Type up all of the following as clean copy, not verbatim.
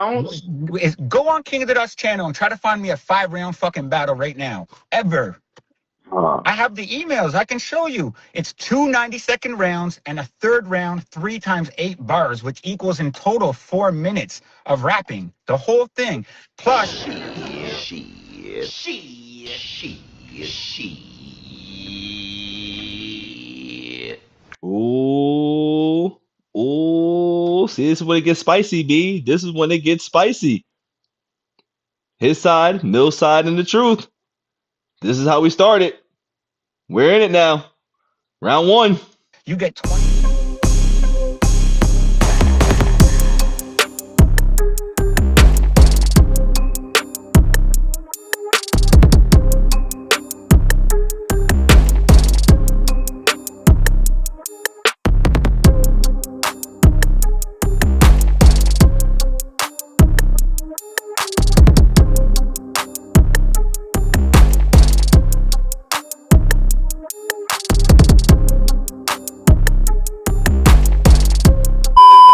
Go on King of the Dust channel and try to find me a 5-round fucking battle right now. Ever. I have the emails. I can show you. It's 2 90-second rounds and a third round 3 times 8 bars, which equals in total 4 minutes of rapping. The whole thing. Plus, Ooh, ooh. See, this is when it gets spicy, B. This is when it gets spicy. His side, Mill's side, and the truth. This is how we started. We're in it now. Round 1. you get 20.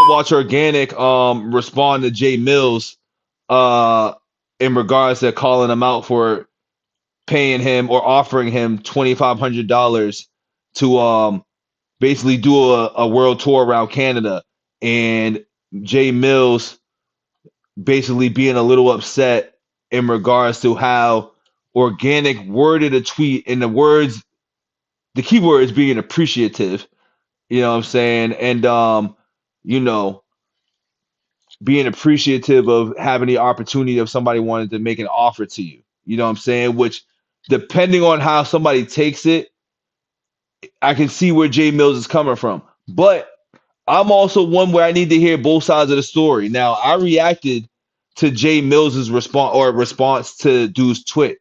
Watch Organic respond to Jae Millz in regards to calling him out for paying him or offering him $2,500 to basically do a world tour around Canada, and Jae Millz basically being a little upset in regards to how Organic worded a tweet, in the key word is being appreciative, you know what I'm saying, and you know, being appreciative of having the opportunity of somebody wanting to make an offer to you. You know what I'm saying? Which, depending on how somebody takes it, I can see where Jae Millz is coming from. But I'm also one where I need to hear both sides of the story. Now, I reacted to Jae Millz's response to dude's tweet.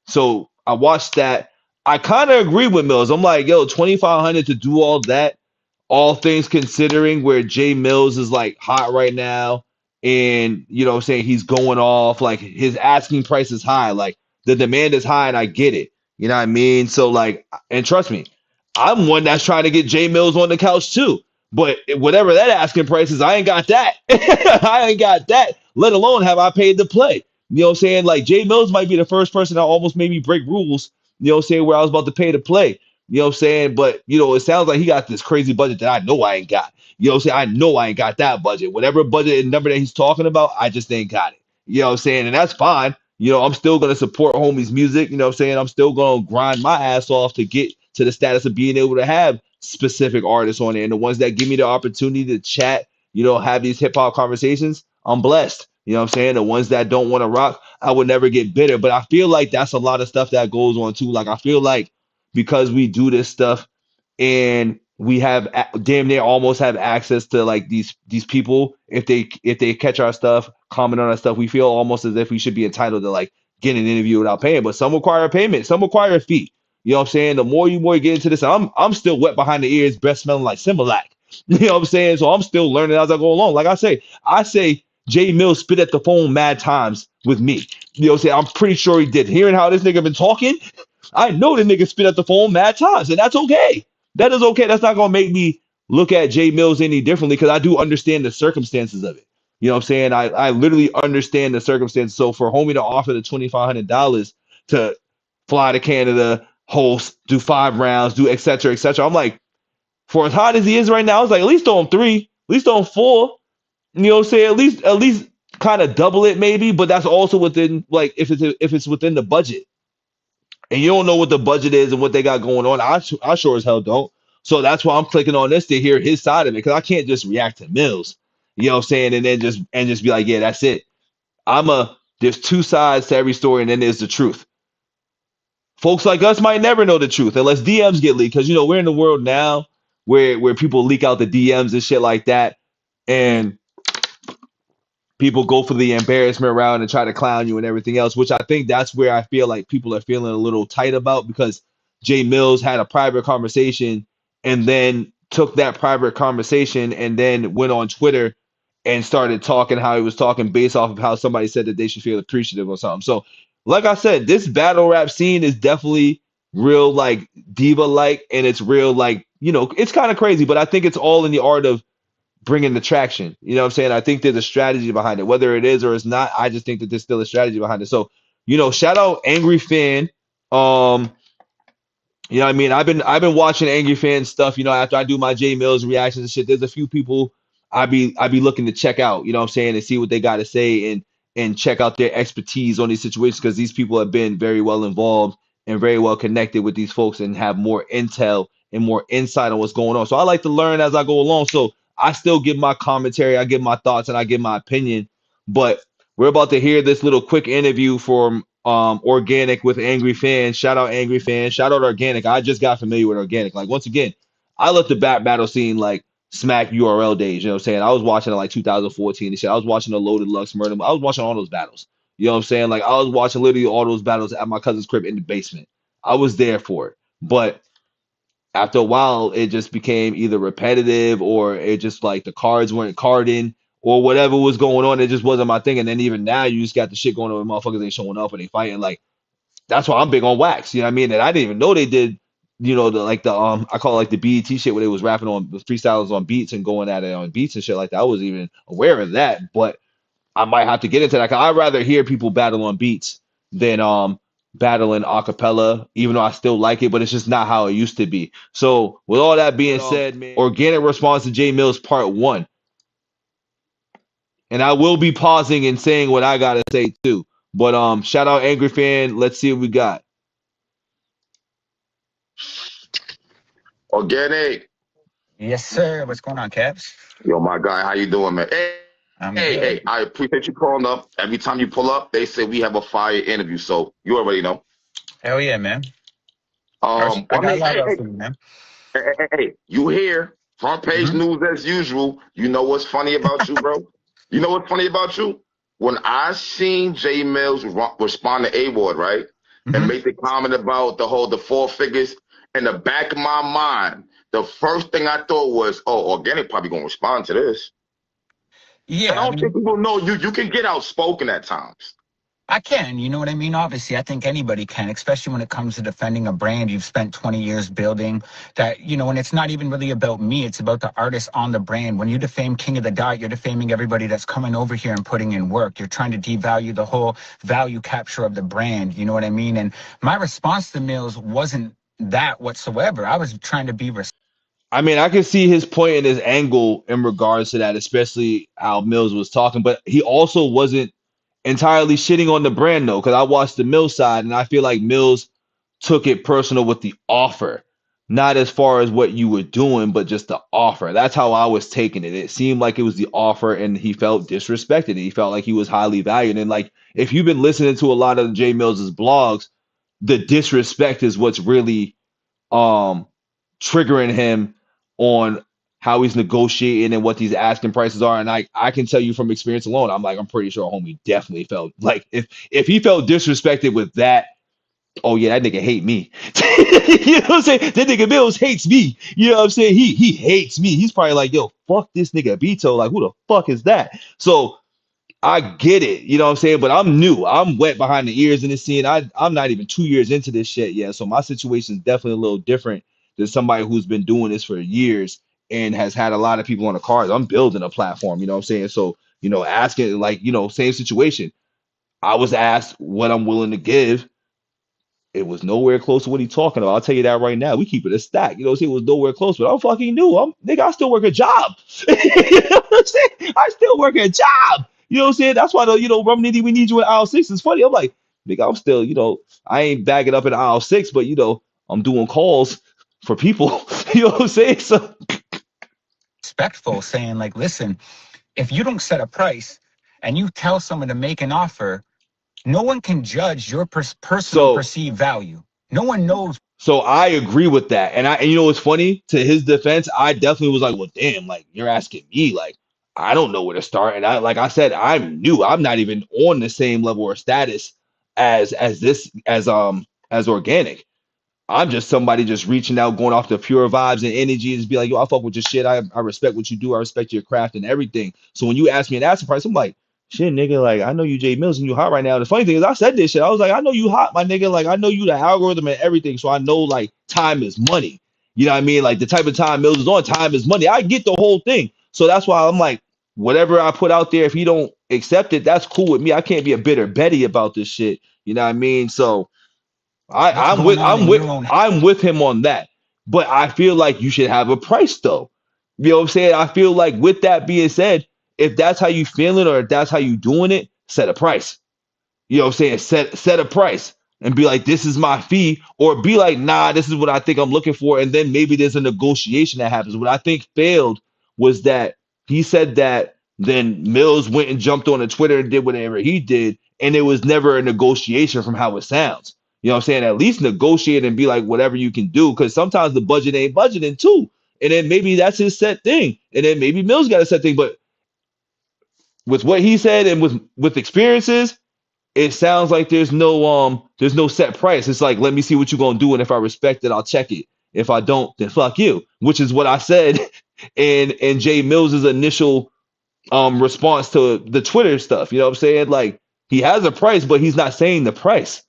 So I watched that. I kind of agree with Millz. I'm like, yo, 2,500 to do all that. All things considering, where Jae Millz is like hot right now, and you know what I'm saying, he's going off, like his asking price is high, like the demand is high, and I get it. You know what I mean? So like, and trust me, I'm one that's trying to get Jae Millz on the couch too. But whatever that asking price is, I ain't got that. I ain't got that, let alone have I paid to play. You know what I'm saying? Like Jae Millz might be the first person that almost made me break rules, you know what I'm saying, where I was about to pay to play. You know what I'm saying? But, you know, it sounds like he got this crazy budget that I know I ain't got. You know what I'm saying? I know I ain't got that budget. Whatever budget and number that he's talking about, I just ain't got it. You know what I'm saying? And that's fine. You know, I'm still going to support homie's music. You know what I'm saying? I'm still going to grind my ass off to get to the status of being able to have specific artists on there. And the ones that give me the opportunity to chat, you know, have these hip hop conversations, I'm blessed. You know what I'm saying? The ones that don't want to rock, I would never get bitter. But I feel like that's a lot of stuff that goes on too. Like, I feel like because we do this stuff and we have damn near almost have access to like these people, if they catch our stuff, comment on our stuff, we feel almost as if we should be entitled to like get an interview without paying. But some require a payment, some require a fee. You know what I'm saying? The more you get into this, I'm still wet behind the ears, breath smelling like Similac. You know what I'm saying? So I'm still learning as I go along. Like I say Jae Millz spit at the phone mad times with me. You know what I'm saying? I'm pretty sure he did. Hearing how this nigga been talking, I know the nigga spit at the phone mad times, and that's okay. That is okay. That's not gonna make me look at Jae Millz any differently, because I do understand the circumstances of it. You know what I'm saying? I literally understand the circumstances. So for homie to offer the $2,500 to fly to Canada, host, do 5 rounds, do et cetera, I'm like, for as hot as he is right now, I was like, at least throw him 3, at least throw him 4. You know what I'm saying? At least kind of double it maybe, but that's also within, like, if it's within the budget. And you don't know what the budget is and what they got going on. I sure as hell don't. So that's why I'm clicking on this to hear his side of it, because I can't just react to Millz, you know what I'm saying, and then just be like, yeah, that's it. There's 2 sides to every story, and then there's the truth. Folks like us might never know the truth unless DMs get leaked, because, you know, we're in the world now where people leak out the DMs and shit like that, and people go for the embarrassment round and try to clown you and everything else, which I think that's where I feel like people are feeling a little tight about, because Jae Millz had a private conversation and then took that private conversation and then went on Twitter and started talking how he was talking based off of how somebody said that they should feel appreciative or something. So, like I said, this battle rap scene is definitely real, like, diva-like, and it's real, like, you know, it's kind of crazy, but I think it's all in the art of bringing the traction. You know what I'm saying? I think there's a strategy behind it. Whether it is or it's not, I just think that there's still a strategy behind it. So, shout out Angry Fan. You know what I mean? I've been watching Angry Fan stuff, after I do my Jae Millz reactions and shit. There's a few people I be looking to check out, you know what I'm saying, and see what they got to say and check out their expertise on these situations, because these people have been very well involved and very well connected with these folks and have more intel and more insight on what's going on. So I like to learn as I go along. So I still give my commentary, I give my thoughts, and I give my opinion. But we're about to hear this little quick interview from Organic with Angry Fan. Shout out Angry Fan. Shout out Organic. I just got familiar with Organic. Like, once again, I left the battle scene like Smack URL days. You know what I'm saying? I was watching it like 2014 and shit. I was watching the Loaded Lux Murder. I was watching all those battles. You know what I'm saying? Like, I was watching literally all those battles at my cousin's crib in the basement. I was there for it. But after a while, it just became either repetitive, or it just like the cards weren't carding, or whatever was going on. It just wasn't my thing. And then even now, you just got the shit going on with motherfuckers ain't showing up and they fighting. Like, that's why I'm big on wax. You know what I mean? And I didn't even know they did, I call it like the BET shit, where they was rapping on the freestyles on beats and going at it on beats and shit like that. I wasn't even aware of that, but I might have to get into that. 'Cause I'd rather hear people battle on beats than battling a cappella, even though I still like it, but it's just not how it used to be. So with all that being said, man, Organic response to Jae Millz part 1. And I will be pausing and saying what I gotta say too. But shout out Angry Fan. Let's see what we got. Organic. Yes, sir. What's going on, Caps? Yo, my guy, how you doing, man? Hey, hey, I appreciate you calling up. Every time you pull up, they say we have a fire interview, so you already know. Hell yeah, man. I got a lot of food, man. Hey, you here? Front page news as usual. You know what's funny about you, bro? You know what's funny about you? When I seen Jae Millz respond to A-Ward, right? And make the comment about the 4 figures, in the back of my mind, the first thing I thought was, oh, Organic probably gonna respond to this. Yeah. I don't think people know you can get outspoken at times. I can, you know what I mean? Obviously, I think anybody can, especially when it comes to defending a brand you've spent 20 years building. That, and it's not even really about me. It's about the artist on the brand. When you defame King of the Dot, you're defaming everybody that's coming over here and putting in work. You're trying to devalue the whole value capture of the brand. You know what I mean? And my response to Millz wasn't that whatsoever. I was trying to be I mean, I can see his point and his angle in regards to that, especially how Millz was talking, but he also wasn't entirely shitting on the brand though, because I watched the Millz side and I feel like Millz took it personal with the offer, not as far as what you were doing, but just the offer. That's how I was taking it. It seemed like it was the offer, and he felt disrespected. He felt like he was highly valued. And like, if you've been listening to a lot of Jae Millz's blogs, the disrespect is what's really triggering him on how he's negotiating and what these asking prices are. And I can tell you from experience alone, I'm pretty sure homie definitely felt like if he felt disrespected with that, oh yeah, that nigga hate me. You know what I'm saying? That nigga Millz hates me. You know what I'm saying? He hates me. He's probably like, yo, fuck this nigga Bito. Like, who the fuck is that? So I get it, you know what I'm saying? But I'm new. I'm wet behind the ears in this scene. I'm not even 2 years into this shit yet. So my situation is definitely a little different than somebody who's been doing this for years and has had a lot of people on the cards. I'm building a platform, you know what I'm saying? So, asking like, same situation. I was asked what I'm willing to give. It was nowhere close to what he's talking about. I'll tell you that right now. We keep it a stack. You know what I'm saying? It was nowhere close, but I'm fucking new. Nigga, I still work a job. You know what I'm saying? I still work a job. You know what I'm saying? That's why Rum Nitty, we need you in aisle 6. It's funny. I'm like, nigga, I'm still, I ain't bagging up in aisle 6, but I'm doing calls for people. You know what I'm saying? So respectful, saying like, listen, if you don't set a price and you tell someone to make an offer, no one can judge your personal perceived value. No one knows. So I agree with that. And you know what's funny? To his defense, I definitely was like, well, damn, like you're asking me, like, I don't know where to start. And like I said, I'm new. I'm not even on the same level or status as Organic. I'm just somebody just reaching out, going off the pure vibes and energy, and just be like, yo, I fuck with your shit. I respect what you do. I respect your craft and everything. So when you ask me an asking price, I'm like, shit, nigga, like, I know you Jae Millz and you hot right now. The funny thing is, I said this shit. I was like, I know you hot, my nigga. Like, I know you the algorithm and everything. So I know, like, time is money. You know what I mean? Like, the type of time Millz is on, time is money. I get the whole thing. So that's why I'm like, whatever I put out there, if he don't accept it, that's cool with me. I can't be a bitter Betty about this shit. You know what I mean? So What's going on in your own? I'm with him on that. But I feel like you should have a price though. You know what I'm saying? I feel like with that being said, if that's how you feeling or if that's how you doing it, set a price. You know what I'm saying? Set a price and be like, this is my fee, or be like, nah, this is what I think I'm looking for. And then maybe there's a negotiation that happens. What I think failed was that he said that, then Millz went and jumped on the Twitter and did whatever he did, and it was never a negotiation from how it sounds. You know what I'm saying? At least negotiate and be like, whatever you can do, because sometimes the budget ain't budgeting too. And then maybe that's his set thing. And then maybe Millz got a set thing. But with what he said and with experiences, it sounds like there's no set price. It's like, let me see what you're gonna do, and if I respect it, I'll check it. If I don't, then fuck you. Which is what I said in Jae Millz's initial response to the Twitter stuff. You know what I'm saying? Like, he has a price, but he's not saying the price.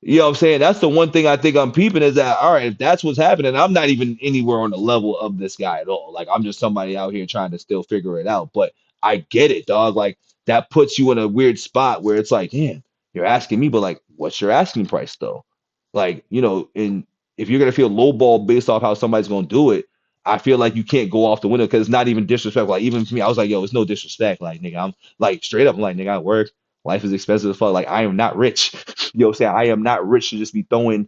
You know what I'm saying? That's the one thing I think I'm peeping is that, all right, if that's what's happening, I'm not even anywhere on the level of this guy at all. Like, I'm just somebody out here trying to still figure it out. But I get it, dog. Like, that puts you in a weird spot where it's like, damn, you're asking me, but like, what's your asking price though? Like, you know, and if you're gonna feel lowball based off how somebody's gonna do it, I feel like you can't go off the window because it's not even disrespectful. Like, even for me, I was like, yo, it's no disrespect. Like, nigga, I'm like straight up, I'm like, nigga, I work. Life is expensive as fuck. Like, I am not rich. You know what I'm saying? I am not rich to just be throwing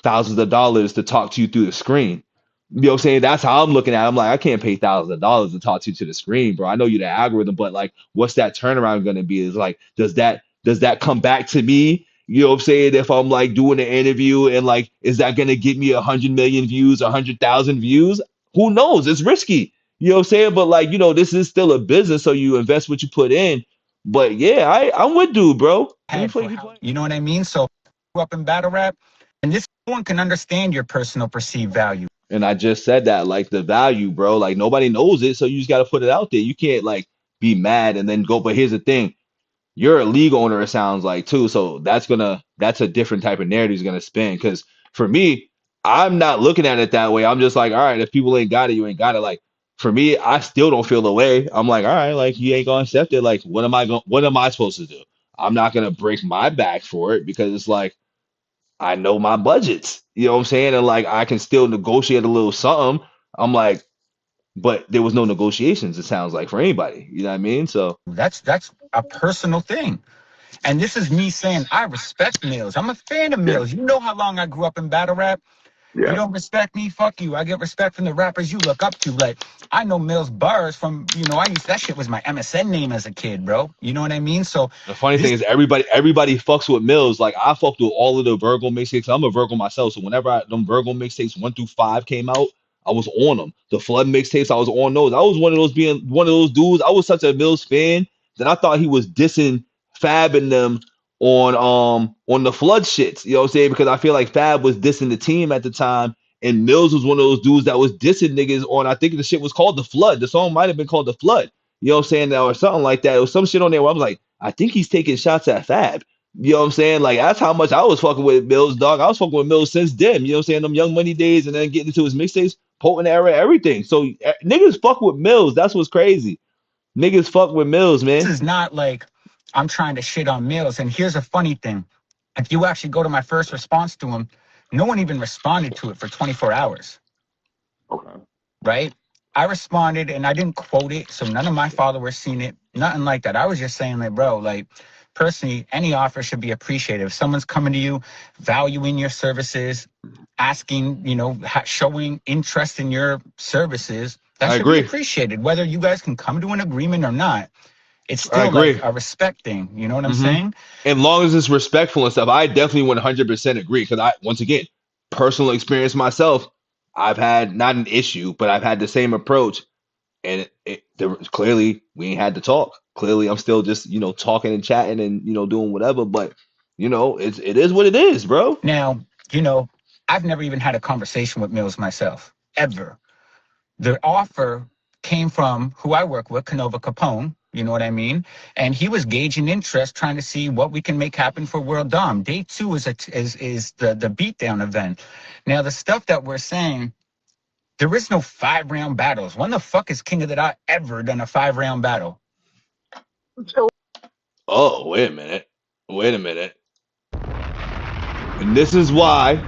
thousands of dollars to talk to you through the screen. You know what I'm saying? That's how I'm looking at it. I'm like, I can't pay thousands of dollars to talk to you to the screen, bro. I know you're the algorithm, but like, what's that turnaround going to be? Is like, does that come back to me? You know what I'm saying? If I'm like doing an interview and like, is that going to get me 100 million views, 100,000 views? Who knows? It's risky. You know what I'm saying? But like, you know, this is still a business, so you invest what you put in. But yeah, I'm with dude, bro. You know what I mean? So grew up in battle rap, and this one can understand your personal perceived value. And I just said that, like, the value, bro. Like, nobody knows it, so you just got to put it out there. You can't like be mad and then go. But here's the thing: you're a league owner. It sounds like too. So that's a different type of narrative is gonna spin. Because for me, I'm not looking at it that way. I'm just like, all right, if people ain't got it, you ain't got it. Like, for me, I still don't feel the way. I'm like, all right, like, you ain't gonna accept it. Like, what am I supposed to do? I'm not gonna break my back for it because it's like, I know my budgets. You know what I'm saying? And like, I can still negotiate a little something. I'm like, but there was no negotiations, it sounds like, for anybody. You know what I mean? So that's a personal thing. And this is me saying I respect Millz. I'm a fan of Millz. You know how long I grew up in battle rap. Yeah. You don't respect me, fuck you. I get respect from the rappers you look up to. Like, I know Millz bars from, you know, that shit was my MSN name as a kid, bro. You know what I mean? So the funny thing is everybody fucks with Millz. Like, I fucked with all of the Virgo mixtapes. I'm a Virgo myself, so whenever them Virgo mixtapes 1 through 5 came out, I was on them. The Flood mixtapes, I was on those. I was one of those dudes. I was such a Millz fan that I thought he was dissing Fab and them on the Flood shits. You know what I'm saying? Because I feel like Fab was dissing the team at the time, and Millz was one of those dudes that was dissing niggas on, I think the shit was called The Flood. The song might have been called The Flood. You know what I'm saying? Or something like that. It was some shit on there where I was like, I think he's taking shots at Fab. You know what I'm saying? Like, that's how much I was fucking with Millz, dog. I was fucking with Millz since then. You know what I'm saying? Them Young Money days, and then getting into his mixtapes, Potent Era, everything. So niggas fuck with Millz. That's what's crazy. Niggas fuck with Millz, man. This is not like I'm trying to shit on Millz. And here's a funny thing. If you actually go to my first response to him, no one even responded to it for 24 hours. Okay. Right? I responded and I didn't quote it, so none of my followers seen it. Nothing like that. I was just saying, like, bro, like, personally, any offer should be appreciated. If someone's coming to you, valuing your services, asking, you know, showing interest in your services, that should be appreciated. Whether you guys can come to an agreement or not, it's still like a respect thing. You know what I'm saying? As long as it's respectful and stuff, I definitely 100% agree. Because once again, personal experience myself, I've had not an issue, but I've had the same approach. And clearly we ain't had to talk. Clearly I'm still just, you know, talking and chatting and, you know, doing whatever. But, you know, it is what it is, bro. Now, you know, I've never even had a conversation with Millz myself, ever. The offer came from who I work with, Canova Capone. You know what I mean? And he was gauging interest, trying to see what we can make happen for World Dom. Day 2 is the beatdown event. Now, the stuff that we're saying, There is no 5-round battles. When the fuck is King of the Dot ever done a 5-round battle? Oh, wait a minute. Wait a minute. And this is why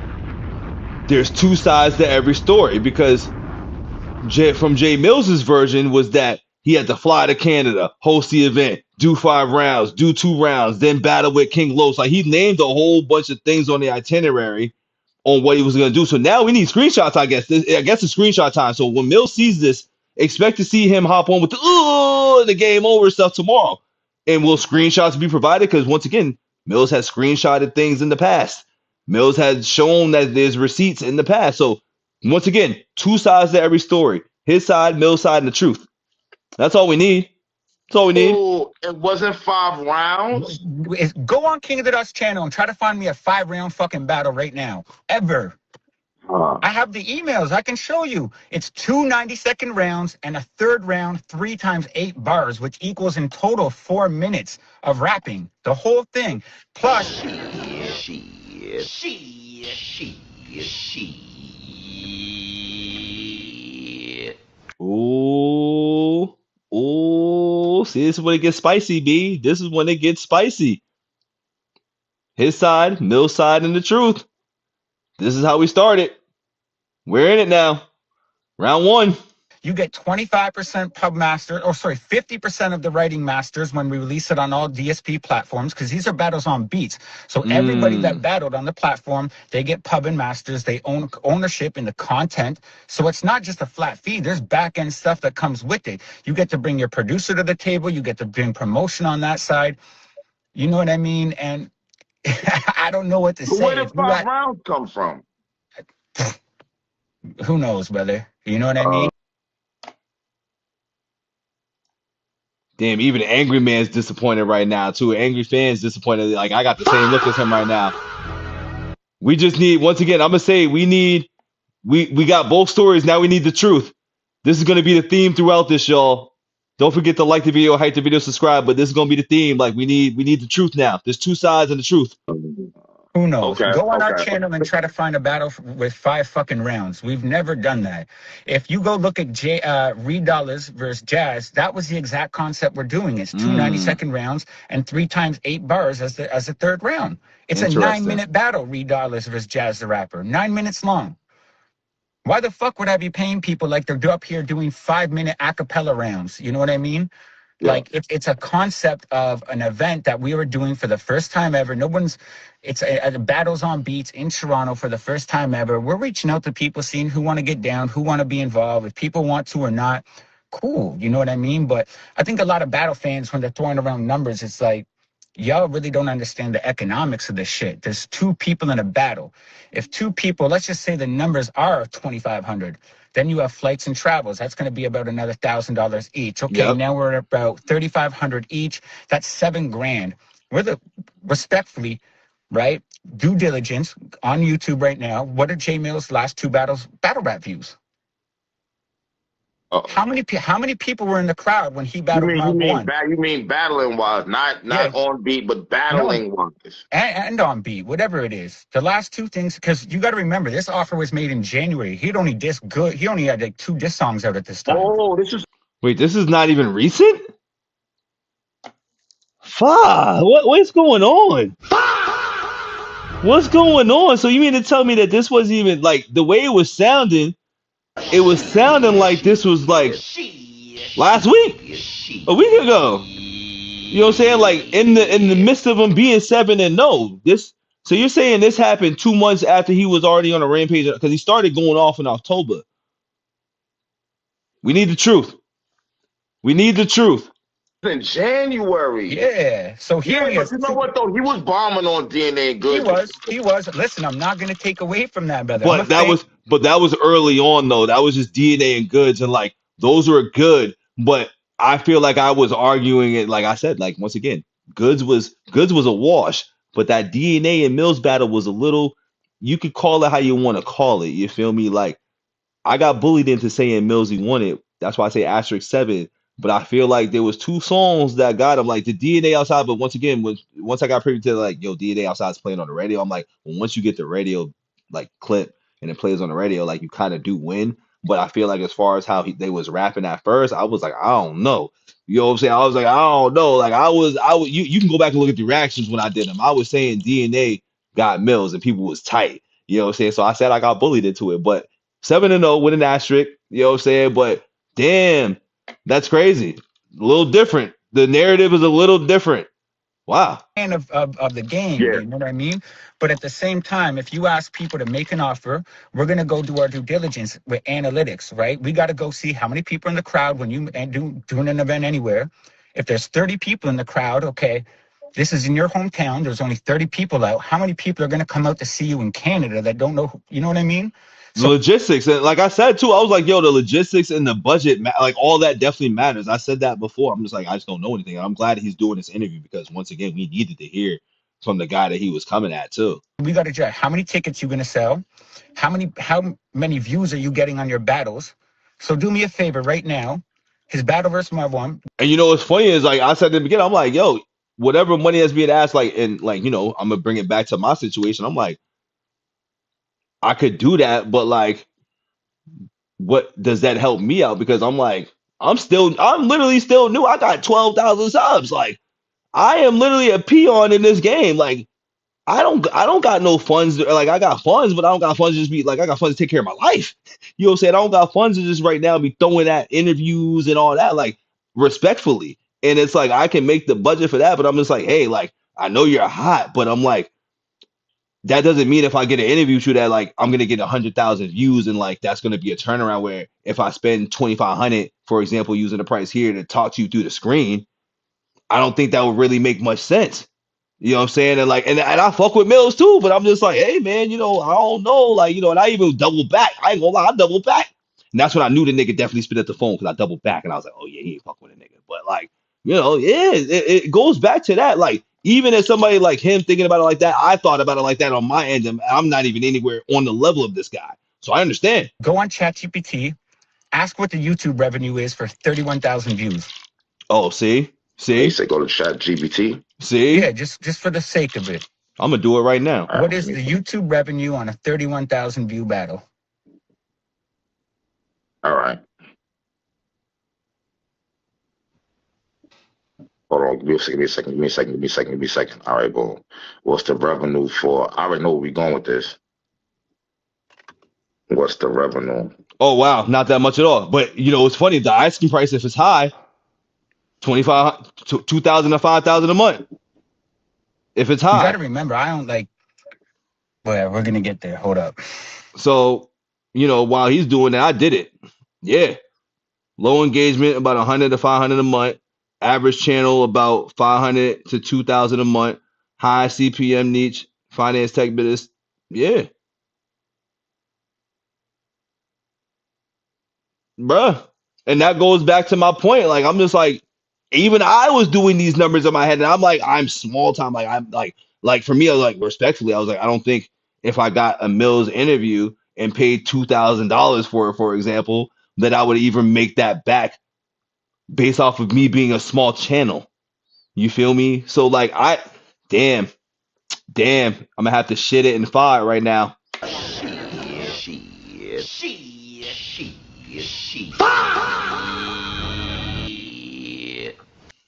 there's two sides to every story, because from Jae Millz' version was that he had to fly to Canada, host the event, do 5 rounds, do 2 rounds, then battle with King Los. Like, he named a whole bunch of things on the itinerary on what he was going to do. So now we need screenshots, I guess. I guess it's screenshot time. So when Millz sees this, expect to see him hop on with the game over stuff tomorrow. And will screenshots be provided? Because once again, Millz has screenshotted things in the past. Millz has shown that there's receipts in the past. So once again, two sides to every story. His side, Millz' side, and the truth. That's all we need. That's all we need. Oh, it wasn't 5 rounds? Go on King of the Dot's channel and try to find me a 5-round fucking battle right now. Ever. I have the emails. I can show you. It's 2 90-second rounds and a third round 3 times 8 bars, which equals in total 4 minutes of rapping. The whole thing. Plus... Ooh. Ooh. See, this is when it gets spicy, B. This is when it gets spicy. His side, Mill's side, and the truth. This is how we started. We're in it now. Round 1. You get 25% pub master, or sorry, 50% of the writing masters when we release it on all DSP platforms, because these are battles on beats. So everybody that battled on the platform, they get pub and masters. They own ownership in the content. So it's not just a flat fee. There's back end stuff that comes with it. You get to bring your producer to the table. You get to bring promotion on that side. You know what I mean? And I don't know what to say. Where did 5 rounds come from? Who knows, brother? You know what I mean? Damn, even Angry Man's disappointed right now, too. Angry Fan's disappointed. Like, I got the same look as him right now. We just need, once again, I'm going to say, we got both stories. Now we need the truth. This is going to be the theme throughout this, y'all. Don't forget to like the video, hype the video, subscribe. But this is going to be the theme. Like, we need the truth now. There's 2 sides and the truth. Who knows? Go on our channel and try to find a battle with 5 fucking rounds. We've never done that. If you go look at Reed Dollars versus Jazz, that was the exact concept we're doing. It's 2 90-second rounds and 3 times 8 bars as a third round. It's a 9-minute battle, Reed Dollars versus Jazz the Rapper. 9 minutes long. Why the fuck would I be paying people like they're up here doing 5-minute a cappella rounds? You know what I mean? Yeah. Like it's a concept of an event that we were doing for the first time ever. It's a battles on beats in Toronto for the first time ever. We're reaching out to people, seeing who want to get down, who want to be involved, if people want to or not. Cool, you know what I mean? But I think a lot of battle fans, when they're throwing around numbers, it's like, y'all really don't understand the economics of this shit. There's 2 people in a battle. If 2 people, let's just say the numbers are 2,500. Then you have flights and travels. That's going to be about another $1,000 each. Okay, now we're at about 3,500 each. That's $7,000. Respectfully, right? Due diligence on YouTube right now. What are Jae Millz' last 2 battle rap views? How many people were in the crowd when he battled round 1? You mean battling wise, not on beat, but battling wise. And on beat, whatever it is. The last 2 things, because you got to remember, this offer was made in January. He only had like 2 diss songs out at this time. Oh, this is not even recent? Fuck, what's going on? What's going on? So you mean to tell me that this wasn't even, like, the way it was sounding, like this was like last week, a week ago. You know what I'm saying? Like in the midst of him being 7-0. So you're saying this happened 2 months after he was already on a rampage, because he started going off in October. We need the truth. We need the truth. In January. Yeah. So here he is. You know what though? He was bombing on DNA and Goods. He was. Listen, I'm not gonna take away from that, brother. But that was early on though. That was just DNA and Goods, and like those were good. But I feel like I was arguing it, like I said, like once again, Goods was a wash. But that DNA and Millz battle was a little, you could call it how you want to call it. You feel me? Like I got bullied into saying Millsy won it. That's why I say *7. But I feel like there was 2 songs that got him, like the DNA outside. But once again, once I got privy to like, yo, DNA outside's playing on the radio, I'm like, well, once you get the radio like clip and it plays on the radio, like you kind of do win. But I feel like as far as how they was rapping at first, I was like, I don't know. You know what I'm saying? I was like, I don't know. Like I was. You can go back and look at the reactions when I did them. I was saying DNA got Millz and people was tight. You know what I'm saying? So I said I got bullied into it. But 7-0 with an asterisk. You know what I'm saying? But damn, that's crazy. A little different. The narrative is a little different. Wow. Of the game, you know what I mean? But at the same time, if you ask people to make an offer, we're going to go do our due diligence with analytics, right? We got to go see how many people in the crowd when you doing an event anywhere. If there's 30 people in the crowd, okay, this is in your hometown, there's only 30 people out. How many people are going to come out to see you in Canada that don't know, you know what I mean? So, logistics, and like I said too, I was like, yo, the logistics and the budget, like all that definitely matters. I said that before. I'm just like, I just don't know anything. And I'm glad he's doing this interview because once again, we needed to hear from the guy that he was coming at too. We got to judge how many tickets you're going to sell, how many views are you getting on your battles. So do me a favor right now, his battle versus my one. And you know what's funny is like I said at the beginning, I'm like, yo, whatever money that's being asked, like, and like, you know, I'm gonna bring it back to my situation. I'm like, I could do that, but like, what does that help me out? Because I'm like, I'm literally still new. I got 12,000 subs. Like, I am literally a peon in this game. Like, I don't got no funds. Like, I got funds, but I don't got funds to just be like, I got funds to take care of my life. You know what I'm saying? I don't got funds to just right now be throwing at interviews and all that, like, respectfully. And it's like, I can make the budget for that, but I'm just like, hey, like, I know you're hot, but I'm like, that doesn't mean if I get an interview to that, like I'm gonna get 100,000 views and like that's gonna be a turnaround where if I spend 2,500, for example, using the price here to talk to you through the screen, I don't think that would really make much sense. You know what I'm saying? And like, and I fuck with Millz too, but I'm just like, hey man, you know, I don't know, like, you know, and I even double back. I ain't gonna lie, I double back. And that's when I knew the nigga definitely spit at the phone because I doubled back and I was like, oh yeah, he ain't fucking with a nigga. But like, you know, yeah, it goes back to that. Like, even as somebody like him thinking about it like that, I thought about it like that on my end, and I'm not even anywhere on the level of this guy. So I understand. Go on ChatGPT, ask what the YouTube revenue is for 31,000 views. Oh, see? He said go to ChatGPT. See? Yeah, just for the sake of it. I'm gonna do it right now. What is the YouTube revenue on a 31,000 view battle? All right. Hold on, give me a second. All right, boom. What's the revenue for? I already know where we're going with this. What's the revenue? Oh wow, not that much at all. But you know, it's funny. The asking price, if it's high, 25, 2,000 to 5,000 a month. If it's high, you got to remember, I don't like. Well, we're gonna get there. Hold up. So, you know, while he's doing that, I did it. Yeah, low engagement, about 100 to 500 a month. Average channel, about 500 to 2,000 a month. High CPM niche, finance tech business. Yeah. Bruh. And that goes back to my point. Like, I'm just like, even I was doing these numbers in my head, and I'm like, I'm small time. Like, I'm like for me, I was like, respectfully, I was like, I don't think if I got a Millz interview and paid $2,000 for it, for example, that I would even make that back based off of me being a small channel. You feel me? So like damn, I'm gonna have to shit it and fire right now. Shit.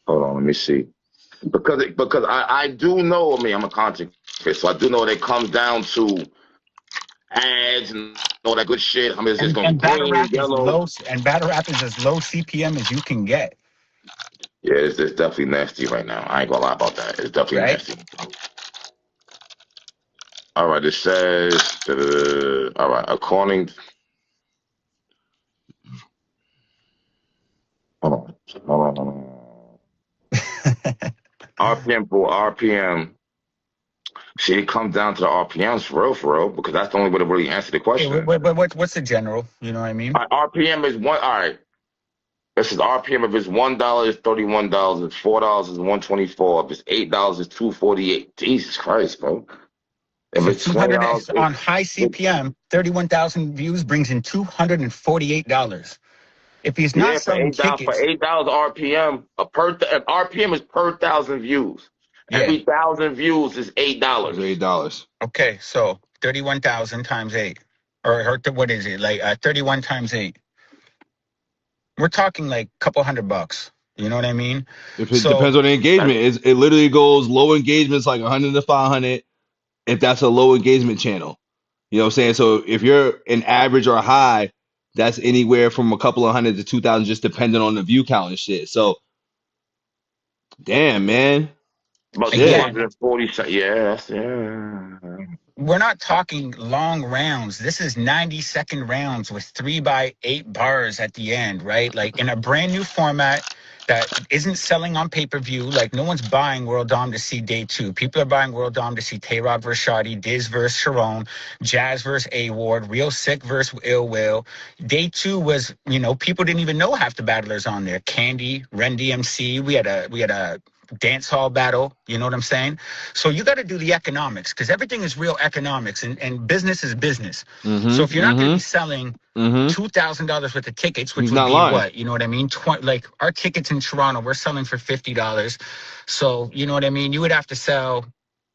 Hold on, let me see. Because I do know, I mean, I'm a content creator, so I do know that it comes down to ads and all that good shit. I mean, it's just going to be green, yellow. And battle rap is as low CPM as you can get. Yeah, it's definitely nasty right now. I ain't gonna lie about that. It's definitely nasty. All right, it says, all right, according. Hold on. RPM. See, it comes down to the RPMs for real, because that's the only way to really answer the question. Hey, but what's the general? You know what I mean? RPM is one. All right. This is RPM. If it's $1, it's $31. If $4, it's $124. If it's $8, it's $248. Jesus Christ, bro. If so it's $20 on high CPM, 31,000 views brings in $248. If he's not selling tickets, for $8 RPM, RPM is per 1,000 views. Yeah. Every 1,000 views is $8. $8. Okay, so 31,000 times 8. or what is it, like 31 times 8? We're talking like a couple $100. You know what I mean? If it depends on the engagement, it literally goes low engagements like 100 to 500 if that's a low engagement channel. You know what I'm saying? So if you're an average or high, that's anywhere from a couple of hundred to 2,000, just depending on the view count and shit. So, damn, man. About 240. Yes, yeah. We're not talking long rounds. This is 90-second rounds with 3x8 bars at the end, right? Like in a brand new format that isn't selling on pay-per-view. Like no one's buying World Dom to see day 2. People are buying World Dom to see Tay-Rock versus Shady, Diz versus Sharon, Jazz versus A-Ward, Real Sick versus Ill Will. Day 2 was, people didn't even know half the battlers on there. Candy, Ren DMC. We had a dance hall battle, you know what I'm saying? So you got to do the economics, because everything is real economics, and business is business. So if you're not going to be selling $2,000 worth of tickets, which would be what, you know what I mean? Like our tickets in Toronto, we're selling for $50. So, you know what I mean? You would have to sell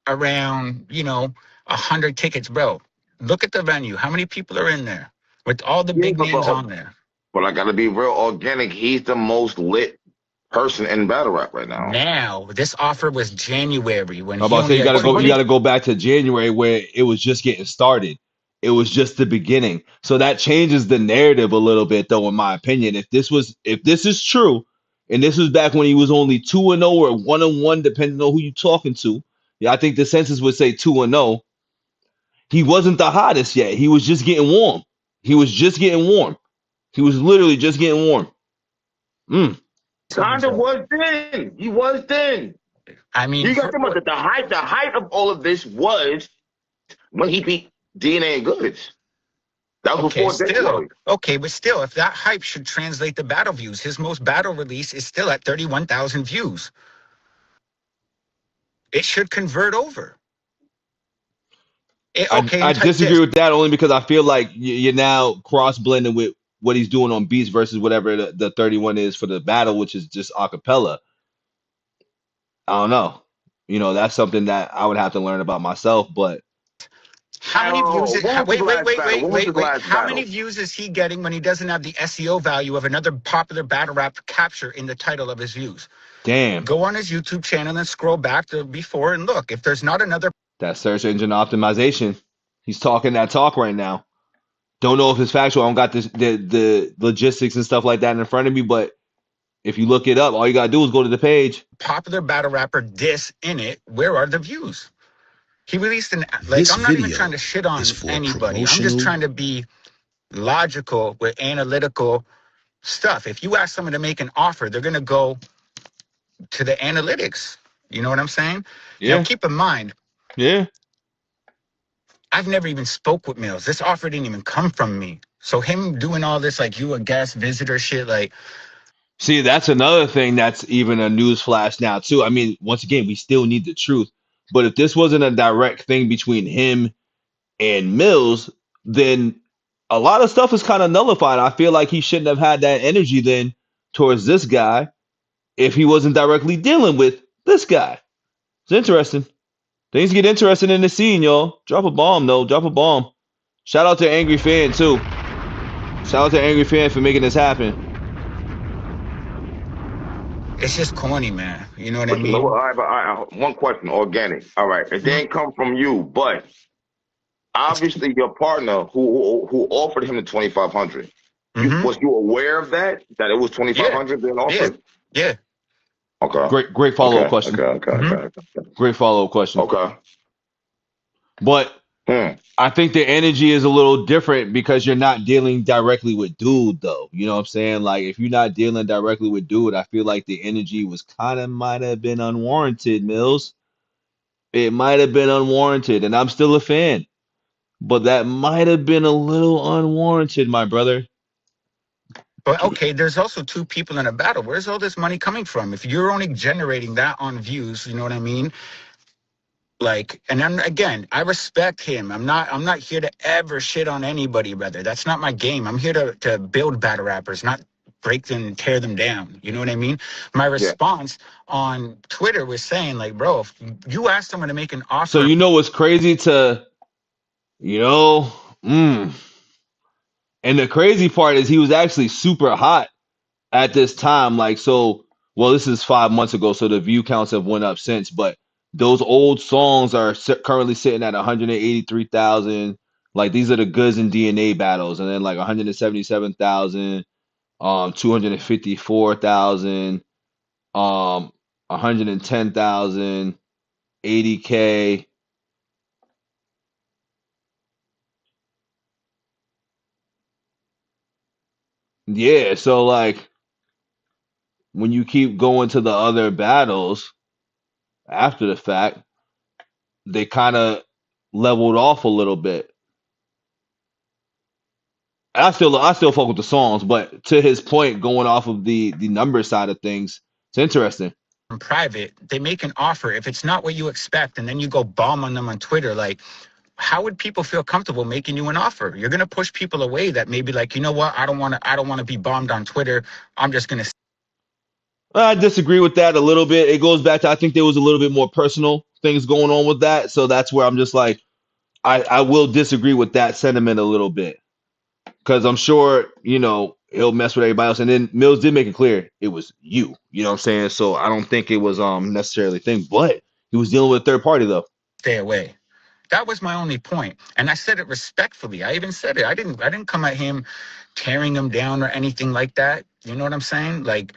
around, 100 tickets, bro. Look at the venue. How many people are in there with all the big names on there? But I got to be real organic. He's the most lit person in battle rap right now. Now, this offer was January when I'm about to say you gotta go back to January where it was just getting started. It was just the beginning. So that changes the narrative a little bit, though, in my opinion. If this is true, and this was back when he was only 2-0 or 1-1, depending on who you're talking to. Yeah, I think the census would say 2-0. He wasn't the hottest yet. He was just getting warm. He was literally just getting warm. Kinda was then. He was then. I mean, you got to remember that the height of all of this was when he beat DNA and Goods. That was before still. Okay, but still, if that hype should translate to battle views, his most battle release is still at 31,000 views. It should convert over. I disagree with that only because I feel like you're now cross-blending with what he's doing on beats versus whatever the 31 is for the battle, which is just acapella. I don't know. That's something that I would have to learn about myself, but how many views wait. How many views is he getting when he doesn't have the SEO value of another popular battle rap capture in the title of his views? Damn. Go on his YouTube channel and scroll back to before and look. If there's not another... That search engine optimization. He's talking that talk right now. Don't know if it's factual. I don't got the logistics and stuff like that in front of me, but if you look it up, all you gotta do is go to the page. Popular battle rapper diss in it. Where are the views? He released I'm not even trying to shit on anybody. I'm just trying to be logical with analytical stuff. If you ask someone to make an offer, they're gonna go to the analytics. You know what I'm saying? Yeah. Now keep in mind. Yeah. I've never even spoke with Millz. This offer didn't even come from me. So him doing all this, like, you a guest visitor shit, like... See, that's another thing that's even a news flash now, too. I mean, once again, we still need the truth. But if this wasn't a direct thing between him and Millz, then a lot of stuff is kind of nullified. I feel like he shouldn't have had that energy then towards this guy if he wasn't directly dealing with this guy. It's interesting. Things get interesting in the scene, y'all. Drop a bomb, though. Drop a bomb. Shout out to Angry Fan, too. Shout out to Angry Fan for making this happen. It's just corny, man. You know what I mean? All right, one question, organic. All right, it didn't come from you, but obviously your partner who offered him the 2,500. Was you aware of that? That it was 2,500 being offered? Yeah. Okay. Great follow-up question. Okay. Great follow-up question. Okay. But I think the energy is a little different because you're not dealing directly with Dude, though. You know what I'm saying? Like, if you're not dealing directly with Dude, I feel like the energy was might have been unwarranted, Millz. It might have been unwarranted, and I'm still a fan. But that might have been a little unwarranted, my brother. But okay, there's also 2 people in a battle. Where's all this money coming from? If you're only generating that on views, you know what I mean? Like, and then again, I respect him. I'm not here to ever shit on anybody, brother. That's not my game. I'm here to build battle rappers, not break them and tear them down. You know what I mean? My response on Twitter was saying, like, bro, if you ask someone to make an offer. So you know what's crazy to, And the crazy part is he was actually super hot at this time. Like, so, well, this is 5 months ago, so the view counts have went up since, but those old songs are currently sitting at 183,000. Like, these are the Goods and DNA battles, and then like 177,000, 254,000, 110,000, 80K. Yeah, so like when you keep going to the other battles after the fact, they kind of leveled off a little bit. I still fuck with the songs, but to his point, going off of the number side of things, it's interesting. In private, they make an offer. If it's not what you expect, and then you go bomb on them on Twitter, like, how would people feel comfortable making you an offer? You're gonna push people away that maybe like, you know what, I don't want to be bombed on Twitter. I'm just gonna. I disagree with that a little bit. It goes back to, I think there was a little bit more personal things going on with that, so that's where I'm just like, I will disagree with that sentiment a little bit. Because I'm sure, you know, he'll mess with everybody else. And then Millz did make it clear it was you. You know what I'm saying? So I don't think it was necessarily a thing, but he was dealing with a third party though. Stay away. That was my only point. And I said it respectfully. I even said it. I didn't come at him tearing him down or anything like that. You know what I'm saying? Like,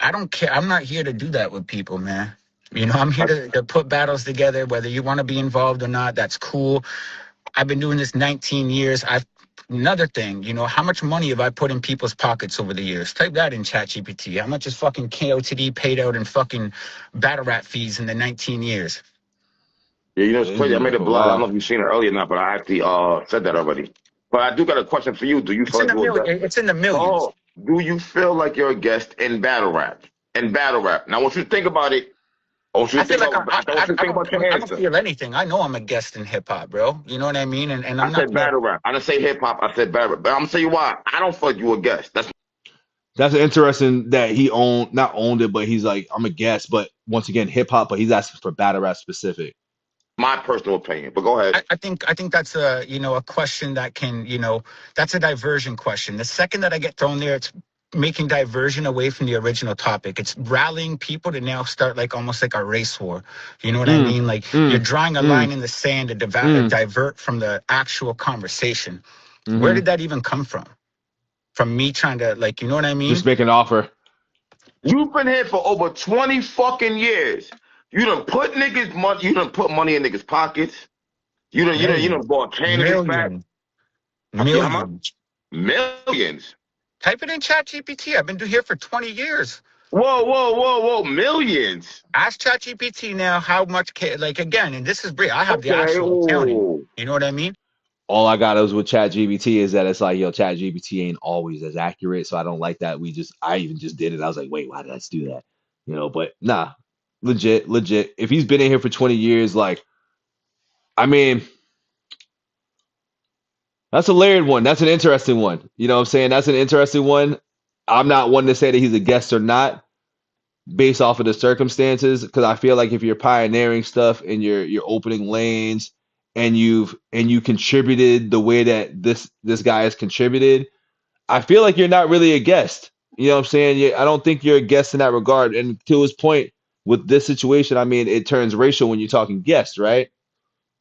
I don't care. I'm not here to do that with people, man. You know, I'm here to put battles together, whether you want to be involved or not. That's cool. I've been doing this 19 years. Another thing, you know, how much money have I put in people's pockets over the years? Type that in ChatGPT. How much is fucking KOTD paid out in fucking battle rap fees in the 19 years? Yeah, you know, it's crazy. I made a blog. I don't know if you've seen it earlier or not, but I actually said that already. But I do got a question for you. Do you feel like it's in the millions? Oh, do you feel like you're a guest in battle rap? In battle rap. Now, I want you to think about it. I don't feel anything. I know I'm a guest in hip hop, bro. You know what I mean? And I said battle rap. I didn't say hip hop. I said battle rap. But I'm gonna tell you why. I don't feel like you a guest. That's interesting that he not owned it, but he's like, I'm a guest. But once again, hip hop, but he's asking for battle rap specific. My personal opinion, but go ahead. I think that's a, you know, a question that can, you know, that's a diversion question. The second that I get thrown there, it's making diversion away from the original topic. It's rallying people to now start like almost like a race war. You know what I mean? Like you're drawing a line in the sand to divert from the actual conversation. Where did that even come from? From me trying to, like, you know what I mean? Just make an offer. You've been here for over 20 fucking years. You done put niggas money. You done put money in niggas' pockets. You done bought candidates back. Millions. Type it in ChatGPT. I've been here for 20 years. Whoa. Millions. Ask ChatGPT now how much, like, again, and this is brief. I have the actual accounting. You know what I mean? All I got is with ChatGPT is that it's like, yo, ChatGPT ain't always as accurate. So I don't like that. I even just did it. I was like, wait, why did I do that? You know, but nah, legit. If he's been in here for 20 years, like, I mean, that's a layered one. That's an interesting one. You know what I'm saying? That's an interesting one. I'm not one to say that he's a guest or not based off of the circumstances, because I feel like if you're pioneering stuff and you're opening lanes and you contributed the way that this guy has contributed, I feel like you're not really a guest. You know what I'm saying? I don't think you're a guest in that regard. And to his point with this situation, I mean, it turns racial when you're talking guest, right?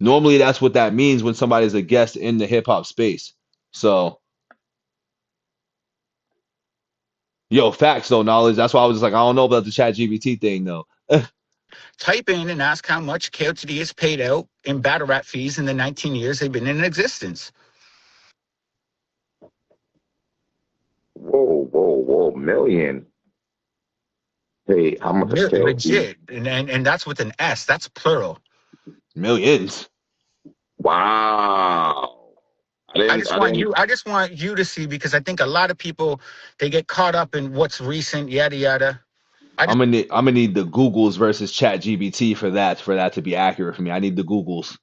Normally, that's what that means when somebody's a guest in the hip hop space. So, yo, facts though, knowledge. That's why I was just like, I don't know about the ChatGPT thing though. Type in and ask how much KOTD has paid out in battle rap fees in the 19 years they've been in existence. Whoa, million. Hey, how much? Legit, and that's with an S. That's plural. Millions. Wow. I just want you to see, because I think a lot of people, they get caught up in what's recent, yada yada. I'm gonna need the Googles versus ChatGPT for that to be accurate for me. I need the Googles.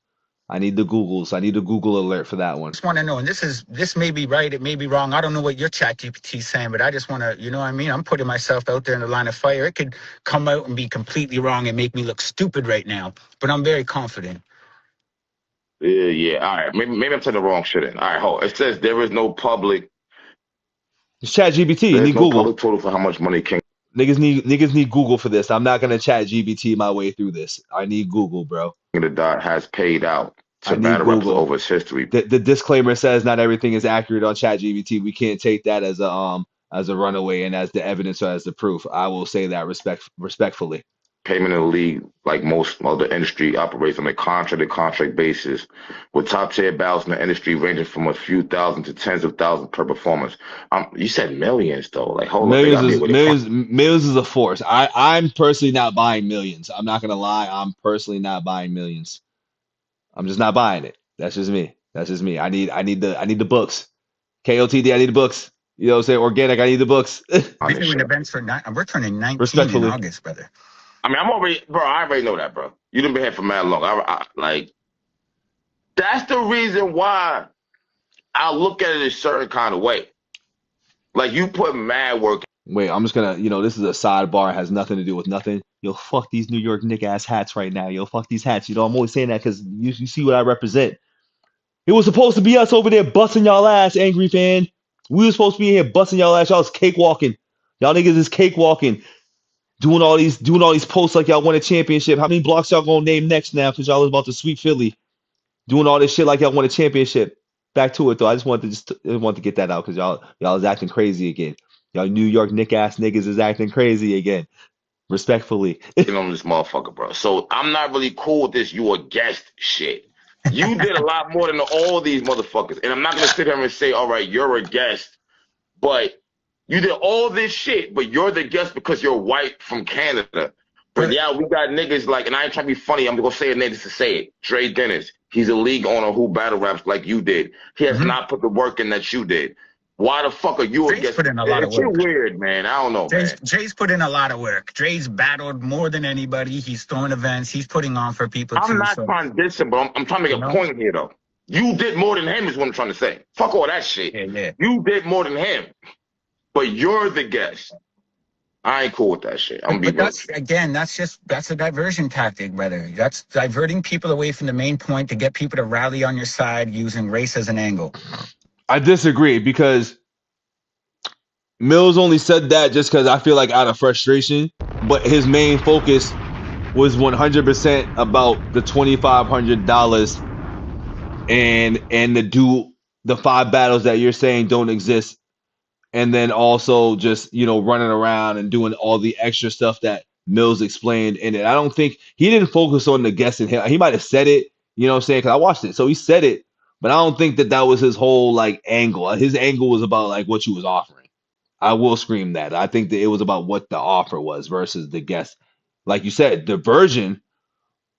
I need the Google alert for that one. I just want to know, and this may be right, it may be wrong. I don't know what your ChatGPT is saying, but I just want to, you know what I mean? I'm putting myself out there in the line of fire. It could come out and be completely wrong and make me look stupid right now, but I'm very confident. Yeah. All right. Maybe I'm saying the wrong shit in. All right, hold. It says there is no public It's Chat GPT. You There's need no Google. public total for how much money King Niggas need Google for this. I'm not gonna Chat GPT my way through this. I need Google, bro. the Dot has paid out I to need battle rappers Google. over his history. The disclaimer says not everything is accurate on Chat GPT. We can't take that as a runaway and as the evidence or as the proof. I will say that respectfully. Payment in the league, like most of the industry, operates on a contract basis, with top tier battles in the industry ranging from a few thousand to tens of thousands per performance. You said millions though. Like hold on, millions is a force. I'm personally not buying millions. I'm not gonna lie. I'm personally not buying millions. I'm just not buying it. That's just me. That's just me. I need the books. KOTD, I need the books. You know what I'm saying? Organic, I need the books. We're doing events for we're turning 19 in August, brother. I mean, I'm already, bro. I already know that, bro. You done been here for mad long. Like, that's the reason why I look at it a certain kind of way. Like, you put mad work. Wait, I'm just gonna, this is a sidebar. It has nothing to do with nothing. Yo, fuck these New York Knicks ass hats right now. Yo, fuck these hats. I'm always saying that because you see what I represent. It was supposed to be us over there busting y'all ass, angry fan. We were supposed to be in here busting y'all ass. Y'all was cakewalking. Y'all niggas is cakewalking. Doing all these posts like y'all won a championship. How many blocks y'all gonna name next now? Because y'all was about to sweep Philly. Doing all this shit like y'all won a championship. Back to it though. I just wanted to get that out because y'all is acting crazy again. Y'all New York Knicks ass niggas is acting crazy again. Respectfully. On this motherfucker, bro. So I'm not really cool with this. You a guest shit. You did a lot more than all these motherfuckers. And I'm not gonna sit here and say, all right, you're a guest, but you did all this shit, but you're the guest because you're white from Canada. But yeah, we got niggas like, and I ain't trying to be funny, I'm gonna say it just to say it. Dre Dennis, he's a league owner who battle raps like you did. He has not put the work in that you did. Why the fuck are you a guest? Put in a lot of work. It's weird, man. I don't know, man. Jay's put in a lot of work. Dre's battled more than anybody. He's throwing events. He's putting on for people. I'm not trying to diss him, but I'm trying to make a point here, though. You did more than him is what I'm trying to say. Fuck all that shit. Yeah. You did more than him. But you're the guest. I ain't cool with that shit. That's a diversion tactic, brother. That's diverting people away from the main point to get people to rally on your side using race as an angle. I disagree because Millz only said that just because I feel like out of frustration, but his main focus was 100% about the $2,500 and to do the 5 battles that you're saying don't exist. And then also just, running around and doing all the extra stuff that Millz explained in it. I don't think he didn't focus on the guest in him. He might have said it, you know what I'm saying? Because I watched it. So he said it, but I don't think that was his whole like angle. His angle was about like what you was offering. I will scream that. I think that it was about what the offer was versus the guest. Like you said, diversion,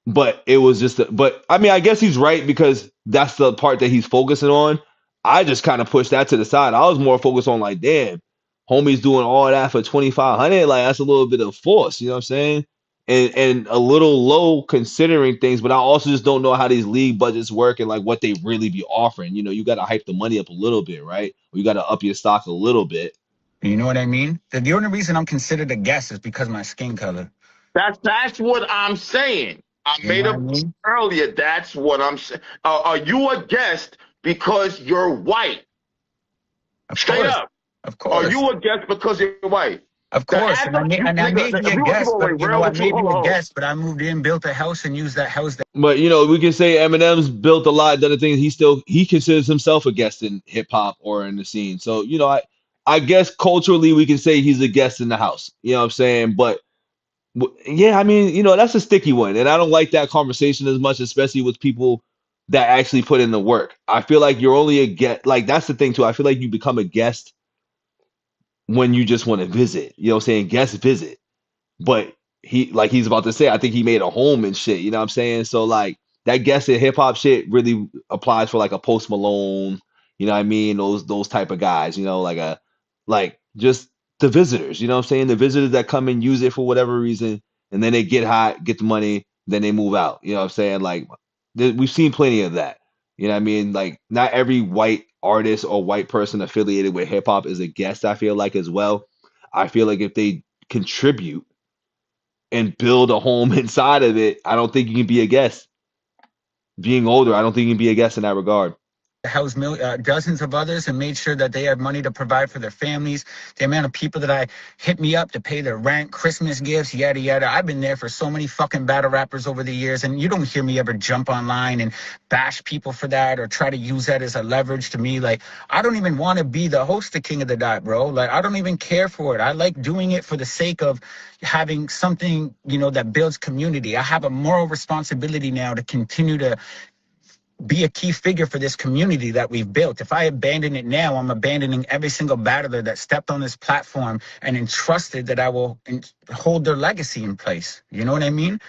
but it was just, but I mean, I guess he's right because that's the part that he's focusing on. I just kind of pushed that to the side. I was more focused on like, damn, homie's doing all that for 2,500. Like that's a little bit of force, you know what I'm saying? And a little low considering things, but I also just don't know how these league budgets work and like what they really be offering. You got to hype the money up a little bit, right? Or you got to up your stock a little bit. You know what I mean? The only reason I'm considered a guest is because of my skin color. That's what I'm saying. I made up earlier. That's what I'm saying. Are you a guest because you're white? Straight up. Of course. Are you a guest because you're white? Of course. And I may be a guest, but I moved in, built a house, and used that house. But, we can say Eminem's built a lot of other things. He considers himself a guest in hip-hop or in the scene. So, I guess culturally we can say he's a guest in the house. You know what I'm saying? But, yeah, I mean, that's a sticky one. And I don't like that conversation as much, especially with people that actually put in the work. I feel like you're only a guest. Like, that's the thing, too. I feel like you become a guest when you just want to visit. You know what I'm saying? Guest visit. But he's about to say, I think he made a home and shit. You know what I'm saying? So, like, that guest in hip-hop shit really applies for, like, a Post Malone. You know what I mean? Those type of guys, like just the visitors, you know what I'm saying? The visitors that come and use it for whatever reason, and then they get hot, get the money, then they move out. You know what I'm saying? Like, we've seen plenty of that. You know what I mean? Like, not every white artist or white person affiliated with hip hop is a guest, I feel like, as well. I feel like if they contribute and build a home inside of it, I don't think you can be a guest. Being older, I don't think you can be a guest in that regard. housed dozens of others and made sure that they had money to provide for their families. The amount of people that I hit me up to pay their rent, Christmas gifts, yada yada. I've been there for so many fucking battle rappers over the years, and you don't hear me ever jump online and bash people for that or try to use that as a leverage to me. Like, I don't even want to be the host of King of the Dot, bro. Like, I don't even care for it. I like doing it for the sake of having something, that builds community. I have a moral responsibility now to continue to be a key figure for this community that we've built. If I abandon it now, I'm abandoning every single battler that stepped on this platform and entrusted that I will hold their legacy in place. You know what I mean?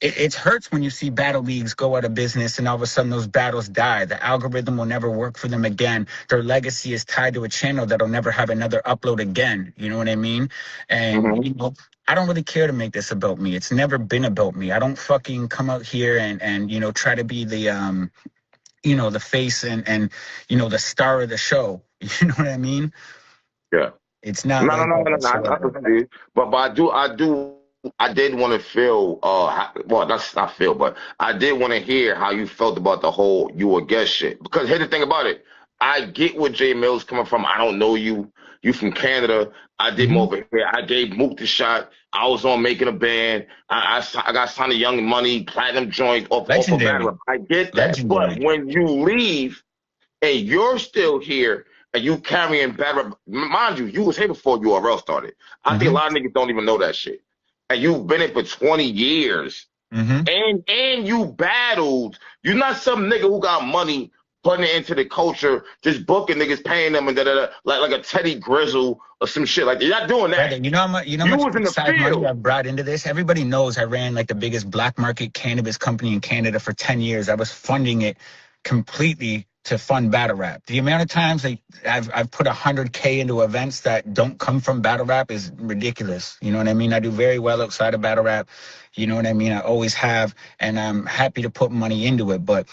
It hurts when you see battle leagues go out of business and all of a sudden those battles die. The algorithm will never work for them again. Their legacy is tied to a channel that'll never have another upload again. You know what I mean? And, I don't really care to make this about me. It's never been about me. I don't fucking come out here and try to be the, the face and the star of the show. You know what I mean? Yeah. It's not. No. But I did want to feel, that's not feel, but I did want to hear how you felt about the whole you a guest shit. Because here's the thing about it. I get where Jae Millz coming from. I don't know you. You from Canada. I did more over here. I gave Mook the shot. I was on Making a Band. I got signed a Young Money platinum joint off of battle. I get that. Legendary. But when you leave and you're still here and you carrying battle, mind you, you was here before URL started. I think a lot of niggas don't even know that shit. And you've been in for 20 years. And you battled. You're not some nigga who got money putting it into the culture, just booking niggas, paying them, and like a Teddy Grizzle or some shit like that. You're not doing that. Right. You know how much side money I brought into this? Everybody knows I ran like the biggest black market cannabis company in Canada for 10 years. I was funding it completely to fund battle rap. The amount of times I've put $100K into events that don't come from battle rap is ridiculous. You know what I mean? I do very well outside of battle rap. You know what I mean? I always have, and I'm happy to put money into it. But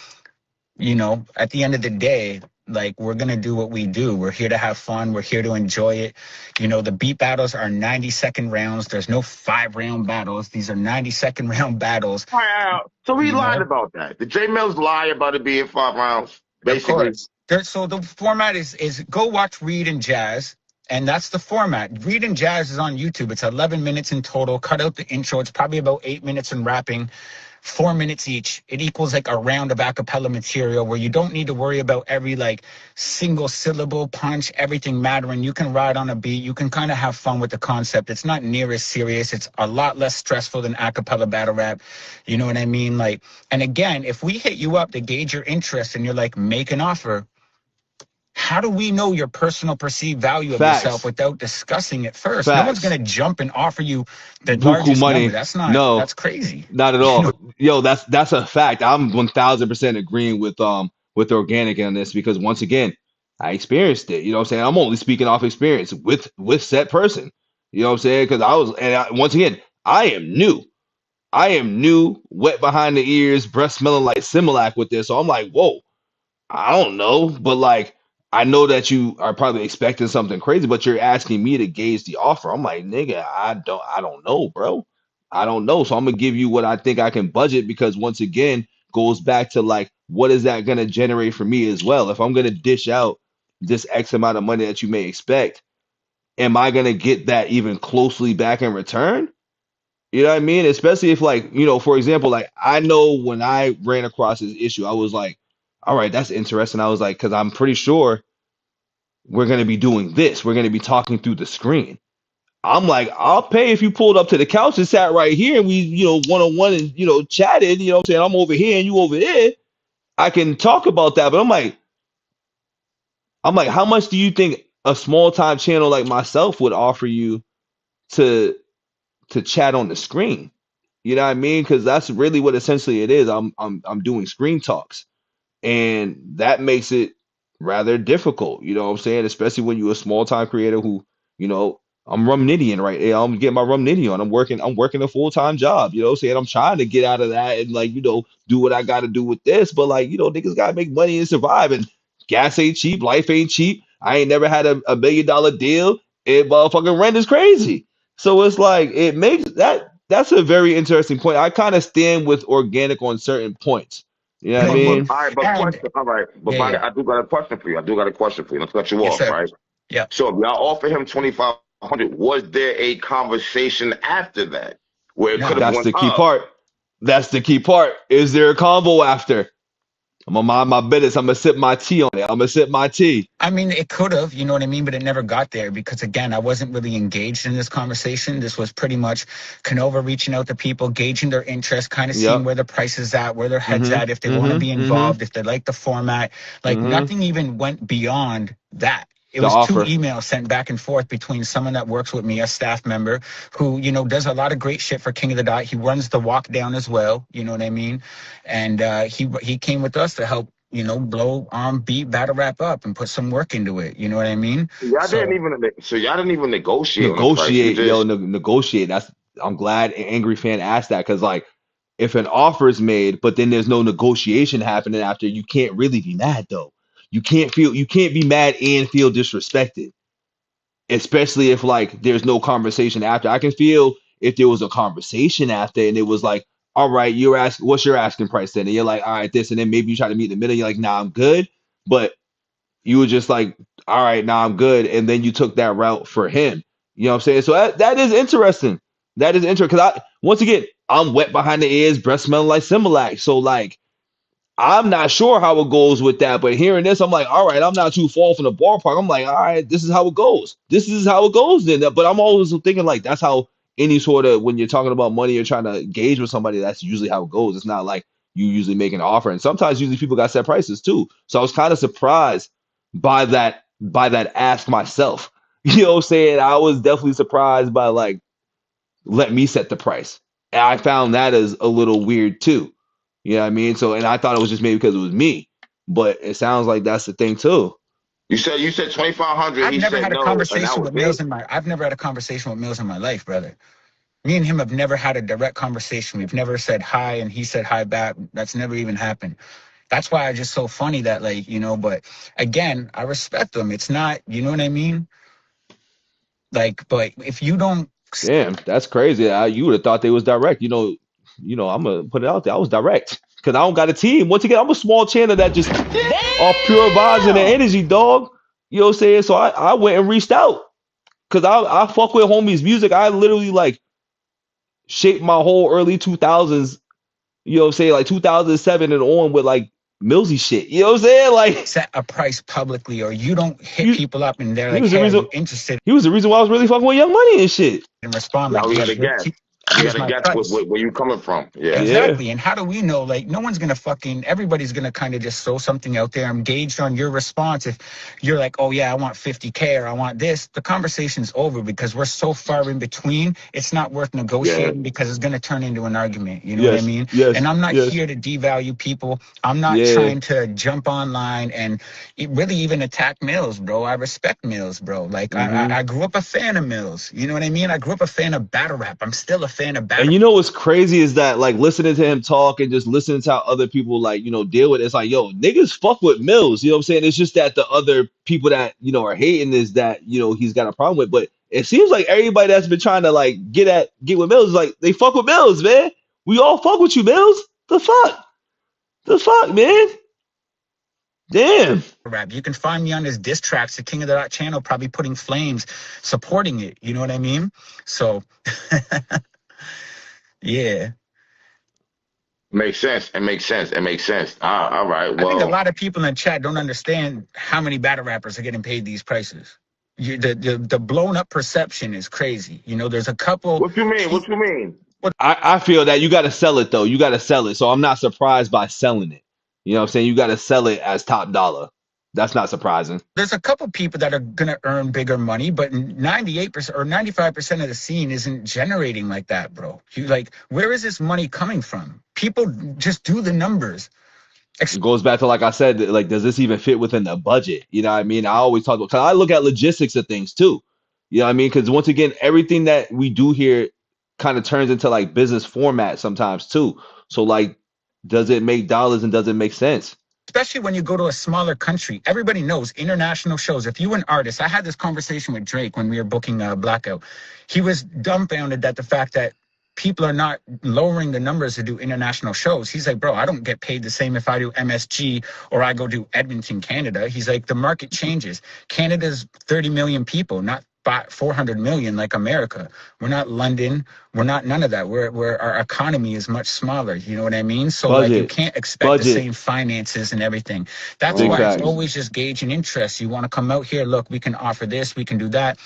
at the end of the day, like, we're going to do what we do. We're here to have fun. We're here to enjoy it. The beat battles are 90-second rounds. There's no 5-round battles. These are 90-second round battles. So he lied about that. Did Jae Millz lie about it being 5 rounds? Basically. So the format is go watch Read and Jazz. And that's the format. Read and Jazz is on YouTube. It's 11 minutes in total. Cut out the intro. It's probably about 8 minutes in rapping. 4 minutes each. It equals like a round of acapella material where you don't need to worry about every like single syllable punch, everything mattering. You can ride on a beat. You can kind of have fun with the concept. It's not near as serious. It's a lot less stressful than acapella battle rap. You know what I mean? Like, and again, if we hit you up to gauge your interest and you're like, make an offer, how do we know your personal perceived value of yourself without discussing it first? No one's going to jump and offer you the largest money. That's that's crazy. Not at all. Yo, that's a fact. I'm 1000% agreeing with Organic on this, because once again, I experienced it. You know what I'm saying? I'm only speaking off experience with said person. You know what I'm saying? Because once again, I am new. Wet behind the ears, breath smelling like Similac with this. So I'm like, whoa, I don't know. But like, I know that you are probably expecting something crazy, but you're asking me to gauge the offer. I'm like, nigga, I don't know, bro. I don't know. So I'm gonna give you what I think I can budget, because once again, goes back to like, what is that gonna generate for me as well? If I'm gonna dish out this X amount of money that you may expect, am I gonna get that even closely back in return? You know what I mean? Especially if, like, for example, like, I know when I ran across this issue, I was like, all right, that's interesting. I was like, because I'm pretty sure we're going to be doing this. We're going to be talking through the screen. I'm like, I'll pay if you pulled up to the couch and sat right here and we, one-on-one and, chatted, you know what I'm saying? I'm over here and you over there. I can talk about that. But I'm like, how much do you think a small time channel like myself would offer you to chat on the screen? You know what I mean? Because that's really what essentially it is. I'm doing screen talks. And that makes it rather difficult, you know what I'm saying? Especially when you're a small time creator who, I'm rum nittying right now. I'm getting my rum nitty on. I'm working a full-time job, you know what I'm saying? I'm trying to get out of that and like, do what I gotta do with this. But like, niggas gotta make money and survive. And gas ain't cheap, life ain't cheap. I ain't never had a $1 million deal. And motherfucking rent is crazy. So it's like, it makes that's a very interesting point. I kind of stand with Organic on certain points. You know what I mean? All right, but question. All right, but I do got a question for you. Let's cut you off, right? Yeah. So if y'all offer him 2,500, was there a conversation after that where it could have That's went the key up? part. That's the key part. Is there a combo after? I'm gonna mind my business. I'm gonna sip my tea on it. I'm gonna sip my tea. I mean, it could have, you know what I mean? But it never got there because, again, I wasn't really engaged in this conversation. This was pretty much Canova reaching out to people, gauging their interest, kind of seeing where the price is at, where their head's at, if they want to be involved, if they like the format. Like, nothing even went beyond that. It was offer. 2 emails sent back and forth between someone that works with me, a staff member, who, you know, does a lot of great shit for King of the Dot. He runs the walk down as well, you know what I mean? And he came with us to help, you know, blow beat battle rap up and put some work into it. You know what I mean? Y'all didn't even negotiate. Negotiate. I'm glad an angry fan asked that, because like, if an offer is made, but then there's no negotiation happening after, you can't really be mad though. You can't be mad and feel disrespected, especially if like there's no conversation after. I can feel if there was a conversation after and it was like, all right, what's your asking price then? And you're like, all right, this, and then maybe you try to meet in the middle. You're like, nah, I'm good. But you were just like, all right, nah, I'm good. And then you took that route for him. You know what I'm saying? So that is interesting. That is interesting. Because once again, I'm wet behind the ears, breath smelling like Similac. So like, I'm not sure how it goes with that, but hearing this, I'm like, all right, I'm not too far from the ballpark. I'm like, all right, this is how it goes. This is how it goes then. But I'm always thinking like, that's how any sort of, when you're talking about money, you're trying to engage with somebody, that's usually how it goes. It's not like you usually make an offer. And sometimes usually people got set prices too. So I was kind of surprised by that ask myself. You know what I'm saying? I was definitely surprised by like, let me set the price. And I found that as a little weird too. You know what I mean? So, and I thought it was just maybe because it was me, but it sounds like that's the thing too. You said 2,500. I've never had a conversation with Millz I've never had a conversation with Millz in my life, brother. Me and him have never had a direct conversation. We've never said hi and he said hi back. That's never even happened. That's why it's just so funny that, like, you know, but again, I respect them. It's not, you know what I mean? Like, but if you don't. Damn, that's crazy. You would have thought they was direct. You know, I'm gonna put it out there. I was direct because I don't got a team. Once again, I'm a small channel that just off pure vibes and the energy, dog. You know what I'm saying? So I went and reached out because I fuck with homies' music. I literally like shaped my whole early 2000s. You know what I'm saying? Like 2007 and on with like Millsy shit. You know what I'm saying? Like, set a price publicly, or you don't hit people up and they're like, hey, are you interested? He was the reason why I was really fucking with Young Money and shit. And respond now like, we gotta guess. You gotta guess where you coming from. Yeah. Exactly. And how do we know? Like, no one's gonna everybody's gonna kind of just throw something out there. I'm gauged on your response. If you're like, oh yeah, I want 50K or I want this, the conversation's over because we're so far in between. It's not worth negotiating because it's gonna turn into an argument. You know what I mean? Yes. And I'm not here to devalue people. I'm not trying to jump online and really even attack Millz, bro. I respect Millz, bro. Like I grew up a fan of Millz. You know what I mean? I grew up a fan of battle rap. I'm still a fan of battle. And you know what's crazy is that like listening to him talk and just listening to how other people like, you know, deal with it, it's like, yo, niggas fuck with Millz. You know what I'm saying? It's just that the other people that, you know, are hating is that, you know, he's got a problem with. But it seems like everybody that's been trying to like get with Millz, like they fuck with Millz, man. We all fuck with you, Millz. The fuck, man. Damn. Rap. You can find me on his diss tracks, the King of the Dot channel, probably putting flames, supporting it. You know what I mean? So yeah. Makes sense. It makes sense. All right. Well, I think a lot of people in the chat don't understand how many battle rappers are getting paid these prices. The blown up perception is crazy. You know, there's a couple. What you mean? I feel that you got to sell it though. You got to sell it. So I'm not surprised by selling it. You know what I'm saying? You got to sell it as top dollar. That's not surprising. There's a couple people that are going to earn bigger money, but 98% or 95% of the scene isn't generating like that, bro. Where is this money coming from? People just do the numbers. It goes back to, like I said, like, does this even fit within the budget? You know what I mean? I always talk about, cause I look at logistics of things too. You know what I mean? Because once again, everything that we do here kind of turns into like business format sometimes too. So like, does it make dollars and does it make sense? Especially when you go to a smaller country. Everybody knows international shows. If you're an artist, I had this conversation with Drake when we were booking Blackout. He was dumbfounded at the fact that people are not lowering the numbers to do international shows. He's like, bro, I don't get paid the same if I do MSG or I go do Edmonton, Canada. He's like, the market changes. Canada's 30 million people, not 400 million like America. We're not London. We're not none of that. We're our economy is much smaller. You know what I mean? So like you can't expect the same finances and everything. That's why it's always just gauging interest. You want to come out here, look, we can offer this, we can do that.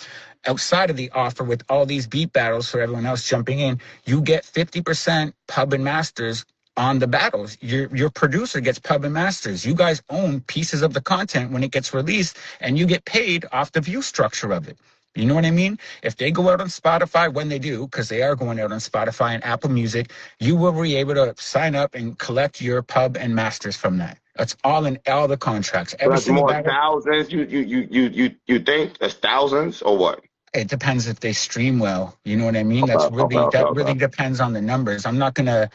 Outside of the offer with all these beat battles for everyone else jumping in, you get 50% pub and masters on the battles. Your producer gets pub and masters. You guys own pieces of the content when it gets released, and you get paid off the view structure of it. You know what I mean? If they go out on Spotify, when they do, because they are going out on Spotify and Apple Music, you will be able to sign up and collect your pub and masters from that. That's all in all the contracts. That's more thousands. You think that's thousands or what? It depends if they stream well. You know what I mean? That's really depends on the numbers. I'm not gonna.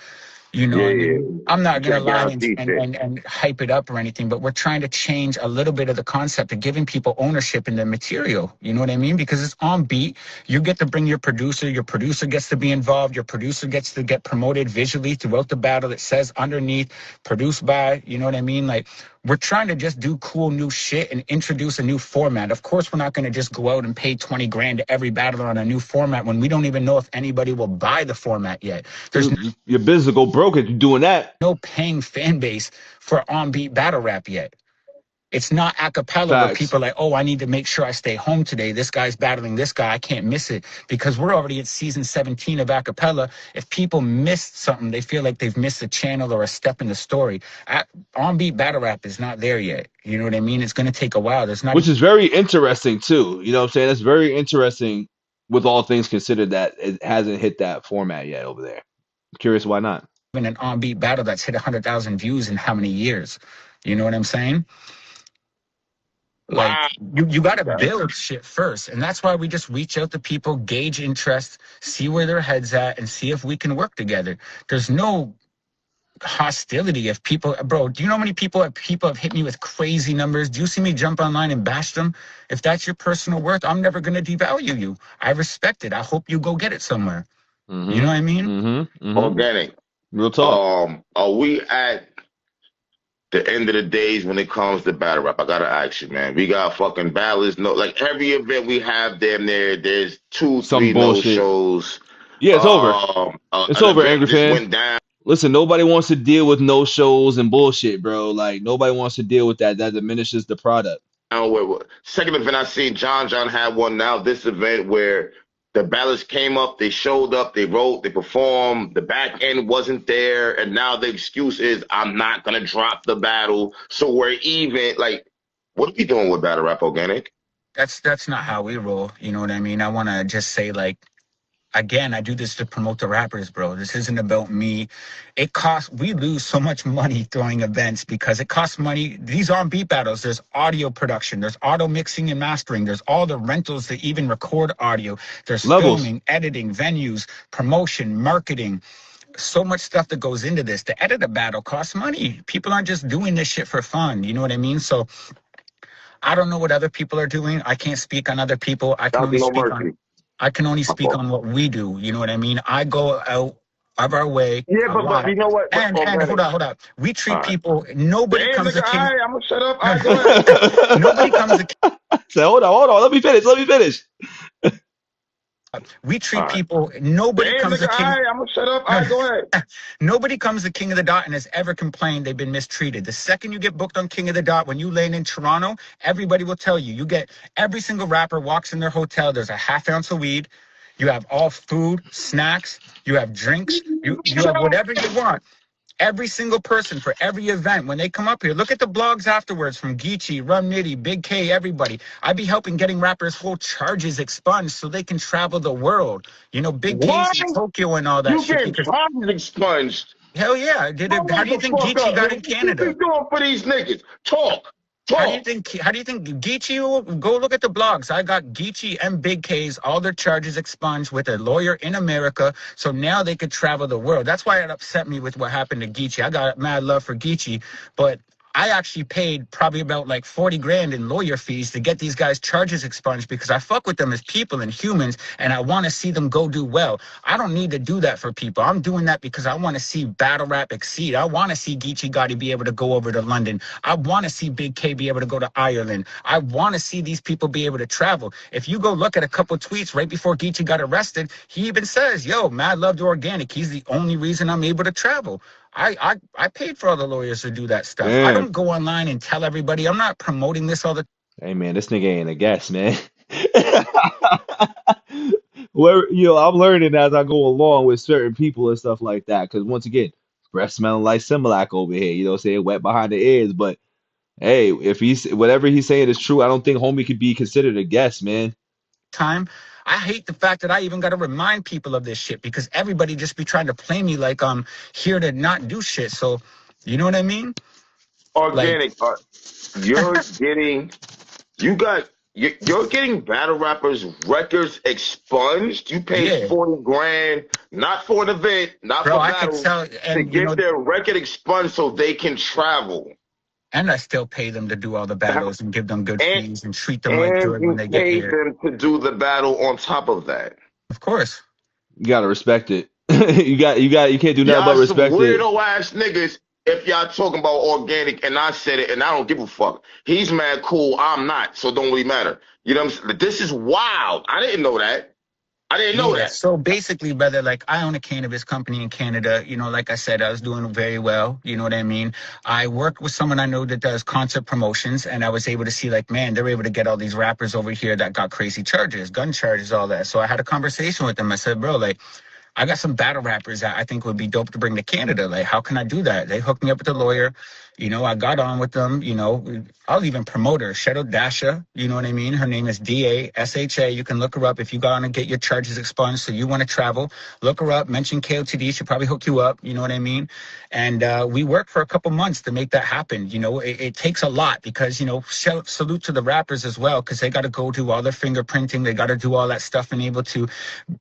You know, I'm not going to lie and hype it up or anything, but we're trying to change a little bit of the concept of giving people ownership in the material. You know what I mean? Because it's on beat. You get to bring your producer gets to be involved. Your producer gets to get promoted visually throughout the battle. It says underneath, produced by, you know what I mean? Like, we're trying to just do cool new shit and introduce a new format. Of course, we're not going to just go out and pay 20 grand to every battler on a new format when we don't even know if anybody will buy the format yet. There's your business go broke if you're doing that. No paying fan base for on-beat battle rap yet. It's not a cappella where people are like, oh, I need to make sure I stay home today. This guy's battling this guy. I can't miss it, because we're already at season 17 of a cappella. If people missed something, they feel like they've missed a channel or a step in the story. On-beat battle rap is not there yet. You know what I mean? It's going to take a while. Which is very interesting, too. You know what I'm saying? That's very interesting with all things considered that it hasn't hit that format yet over there. I'm curious why not. Even an on-beat battle that's hit 100,000 views in how many years? You know what I'm saying? Like, you got to build shit first. And that's why we just reach out to people, gauge interest, see where their head's at, and see if we can work together. There's no hostility. If people, bro, do you know how many people have hit me with crazy numbers? Do you see me jump online and bash them? If that's your personal worth, I'm never going to devalue you. I respect it. I hope you go get it somewhere. You know what I mean? Organic. Real talk. Are we at the end of the days when it comes to battle rap? I gotta ask you, man. We got fucking battles. No, like every event we have, damn near there's 2-3 no shows. Yeah, it's over. It's over, Angry Fan. Listen, nobody wants to deal with no shows and bullshit, bro. Like, nobody wants to deal with that. That diminishes the product. Second event I seen, John had one now. This event where the battles came up, they showed up, they wrote, they performed, the back end wasn't there, and now the excuse is, I'm not going to drop the battle, so we're even. Like, what are we doing with battle rap, Organic? That's not how we roll, you know what I mean? I want to just say, like, again, I do this to promote the rappers, bro. This isn't about me. We lose so much money throwing events because it costs money. These aren't beat battles. There's audio production. There's auto mixing and mastering. There's all the rentals to even record audio. There's filming, editing, venues, promotion, marketing. So much stuff that goes into this. To edit a battle costs money. People aren't just doing this shit for fun. You know what I mean? So I don't know what other people are doing. I can't speak on other people. I can only speak on what we do. You know what I mean? I go out of our way. Yeah, but you know what? And hold up. We treat people. Nobody comes to king. I'm gonna shut up. Go ahead. Nobody comes to. So hold on. Let me finish. We treat people. Nobody comes to king. I'm gonna shut up. Go ahead. Nobody comes to King of the Dot and has ever complained they've been mistreated. The second you get booked on King of the Dot, when you land in Toronto, everybody will tell you. You get every single rapper walks in their hotel. There's a half ounce of weed. You have all food, snacks. You have drinks. You have whatever you want. Every single person for every event, when they come up here, look at the blogs afterwards from Geechee, Rum Nitty, Big K, everybody. I'd be helping getting rappers' whole charges expunged so they can travel the world. You know, Big K's in Tokyo and all that shit. You get charges expunged? Hell yeah. How do you think Geechee got in Canada? What you doing for these niggas? Talk. How do you think Geechee, go look at the blogs. I got Geechee and Big K's, all their charges expunged with a lawyer in America, so now they could travel the world. That's why it upset me with what happened to Geechee. I got mad love for Geechee, but I actually paid probably about like 40 grand in lawyer fees to get these guys' charges expunged because I fuck with them as people and humans, and I want to see them go do well. I don't need to do that for people. I'm doing that because I want to see battle rap exceed. I want to see Geechee Gotti be able to go over to London. I want to see Big K be able to go to Ireland. I want to see these people be able to travel. If you go look at a couple tweets right before Geechee got arrested, he even says, yo, mad love to Organik. He's the only reason I'm able to travel. I paid for all the lawyers to do that stuff. I don't go online and tell everybody. I'm not promoting this all the time. Hey man, this nigga ain't a guest, man. Where I'm learning as I go along with certain people and stuff like that. Because once again, breath smelling like Similac over here. You know what I'm saying? Wet behind the ears. But hey, if whatever he's saying is true, I don't think homie could be considered a guest, man. Time. I hate the fact that I even got to remind people of this shit because everybody just be trying to play me like I'm here to not do shit. So, you know what I mean? Organik, you're getting battle rappers records expunged. You paid 40 grand, not for an event, not for battle, to get their record expunged so they can travel. And I still pay them to do all the battles and give them good fees and treat them like good when they get here. And you pay them to do the battle on top of that. Of course. You gotta respect it. you can't do nothing but respect it. Weirdo ass niggas. If y'all talking about Organik and I said it and I don't give a fuck. He's mad cool, I'm not, so it don't really matter. You know what I'm saying? This is wild. I didn't know that. I didn't know that. So basically, brother, like I own a cannabis company in Canada. You know, like I said, I was doing very well. You know what I mean? I worked with someone I know that does concert promotions, and I was able to see like, man, they're able to get all these rappers over here that got crazy charges, gun charges, all that. So I had a conversation with them. I said, bro, like, I got some battle rappers that I think would be dope to bring to Canada. Like, how can I do that? They hooked me up with a lawyer. You know, I got on with them. You know, I'll even promote her, Shadow Dasha. You know what I mean? Her name is DASHA. You can look her up if you got on and get your charges expunged. So you want to travel, look her up, mention KOTD. She'll probably hook you up. You know what I mean? And we worked for a couple months to make that happen. You know, it takes a lot because, you know, salute to the rappers as well, because they got to go do all their fingerprinting. They got to do all that stuff and able to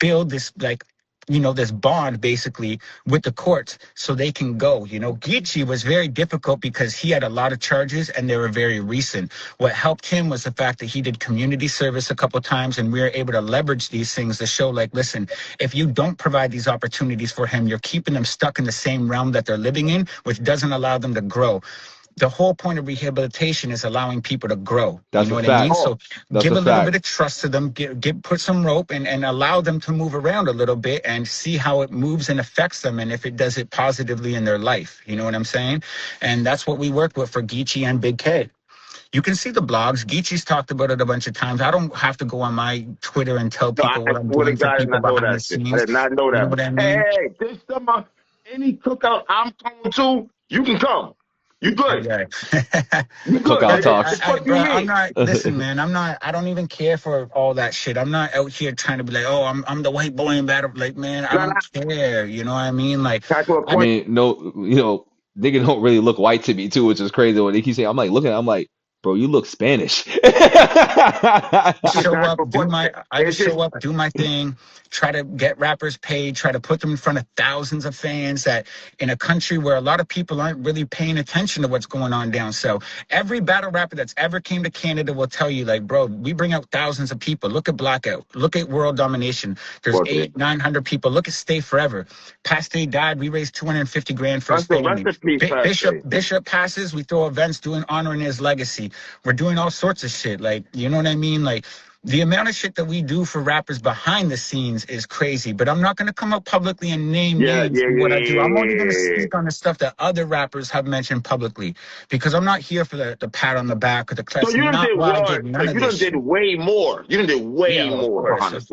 build this, like, you know, this bond basically with the courts so they can go. You know, Geechee was very difficult because he had a lot of charges and they were very recent. What helped him was the fact that he did community service a couple of times, and we were able to leverage these things to show like, listen, if you don't provide these opportunities for him, you're keeping them stuck in the same realm that they're living in, which doesn't allow them to grow. The whole point of rehabilitation is allowing people to grow. That's you know what I mean? So give a little bit of trust to them, put some rope and allow them to move around a little bit and see how it moves and affects them and if it does it positively in their life. You know what I'm saying? And that's what we work with for Geechee and Big K. You can see the blogs. Geechee's talked about it a bunch of times. I don't have to go on my Twitter and tell people what I'm doing for people behind the scenes. I did not know that. You know what I mean? Hey, this summer, any cookout I'm coming to, you can come. You good? Okay. You good? Cookout talks. Bro, I'm not. Listen, man. I'm not. I don't even care for all that shit. I'm not out here trying to be like, oh, I'm the white boy in battle. Like, man, I don't care. You know what I mean? Like, I mean, no, you know, nigga don't really look white to me too, which is crazy. When they keep saying, I'm like looking, I'm like, bro, you look Spanish. I just show up, do my thing, try to get rappers paid, try to put them in front of thousands of fans that in a country where a lot of people aren't really paying attention to what's going on down south. Every battle rapper that's ever came to Canada will tell you, like, bro, we bring out thousands of people. Look at Blackout. Look at World Domination. There's 800-900 people. Look at Stay Forever. Paste died. We raised 250 grand for his family. Bishop passes. We throw events honoring his legacy. We're doing all sorts of shit. Like, you know what I mean? Like, the amount of shit that we do for rappers behind the scenes is crazy. But I'm not going to come out publicly and name names of what I do. I'm only going to speak on the stuff that other rappers have mentioned publicly, because I'm not here for the pat on the back or the class. So you did way more. You did way more. Of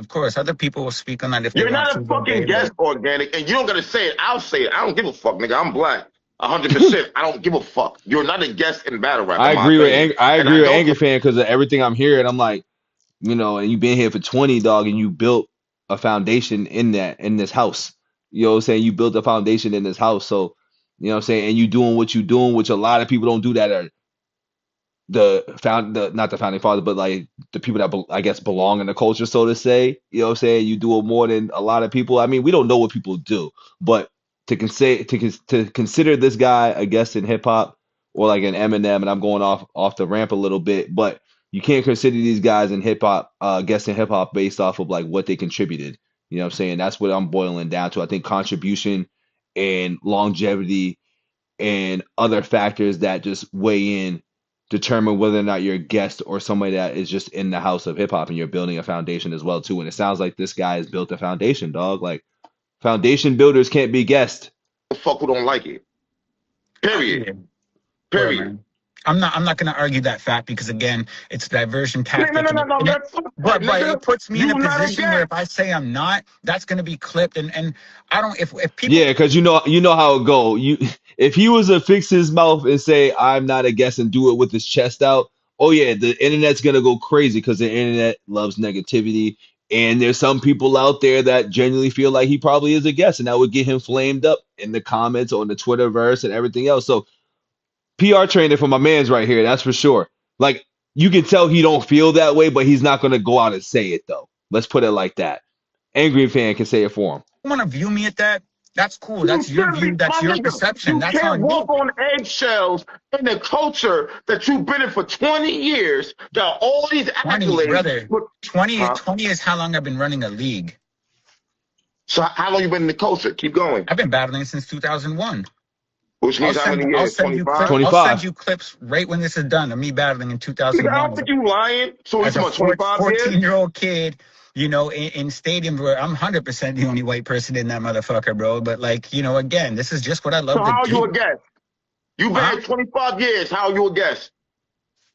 course. Other people will speak on that if you're not a fucking guest, Organik, and you don't got to say it. I'll say it. I don't give a fuck, nigga. I'm black. 100%. I don't give a fuck. You're not a guest in battle rap. I agree with Angry Fan because of everything I'm hearing. I'm like, you know, and you've been here for 20, dog, and you built a foundation in this house. You know what I'm saying? You built a foundation in this house. So, you know what I'm saying? And you doing what you doing, which a lot of people don't do that are not the founding fathers, but like the people that I guess belong in the culture, so to say. You know what I'm saying? You do it more than a lot of people. I mean, we don't know what people do, but to consider this guy a guest in hip hop or like an Eminem, and I'm going off the ramp a little bit, but you can't consider these guys in hip hop, guests in hip hop based off of like what they contributed. You know what I'm saying? That's what I'm boiling down to. I think contribution and longevity and other factors that just weigh in determine whether or not you're a guest or somebody that is just in the house of hip hop and you're building a foundation as well too. And it sounds like this guy has built a foundation, dog. Like foundation builders can't be guests. The fuck who don't like it. Period. Period. I'm not going to argue that fact because again, it's a diversion tactic. No. But it puts me in a position where if I say I'm not, that's going to be clipped. And I don't. If people. Yeah, because you know how it go. If he was to fix his mouth and say I'm not a guest and do it with his chest out, oh yeah, the internet's gonna go crazy because the internet loves negativity. And there's some people out there that genuinely feel like he probably is a guest, and that would get him flamed up in the comments on the Twitterverse and everything else. So PR training for my man's right here, that's for sure. Like you can tell he don't feel that way, but he's not gonna go out and say it though. Let's put it like that. Angry fan can say it for him. You want to view me at that? That's cool. That's your view. That's your perception. That's on you. You can't walk on eggshells in a culture that you've been in for 20 years. Got all these accolades. Brother, 20 is how long I've been running a league. So how long you been in the culture? Keep going. I've been battling since 2001. Which means how many years? 25? I'll send you clips right when this is done of me battling in 2001. I don't think you lying. So he's about 25 years? 14-year-old kid. You know, in stadiums where I'm 100% the only white person in that motherfucker, bro. But like, you know, again, this is just what I love to do. So how are you a guest? You've been here 25 years. How are you a guest?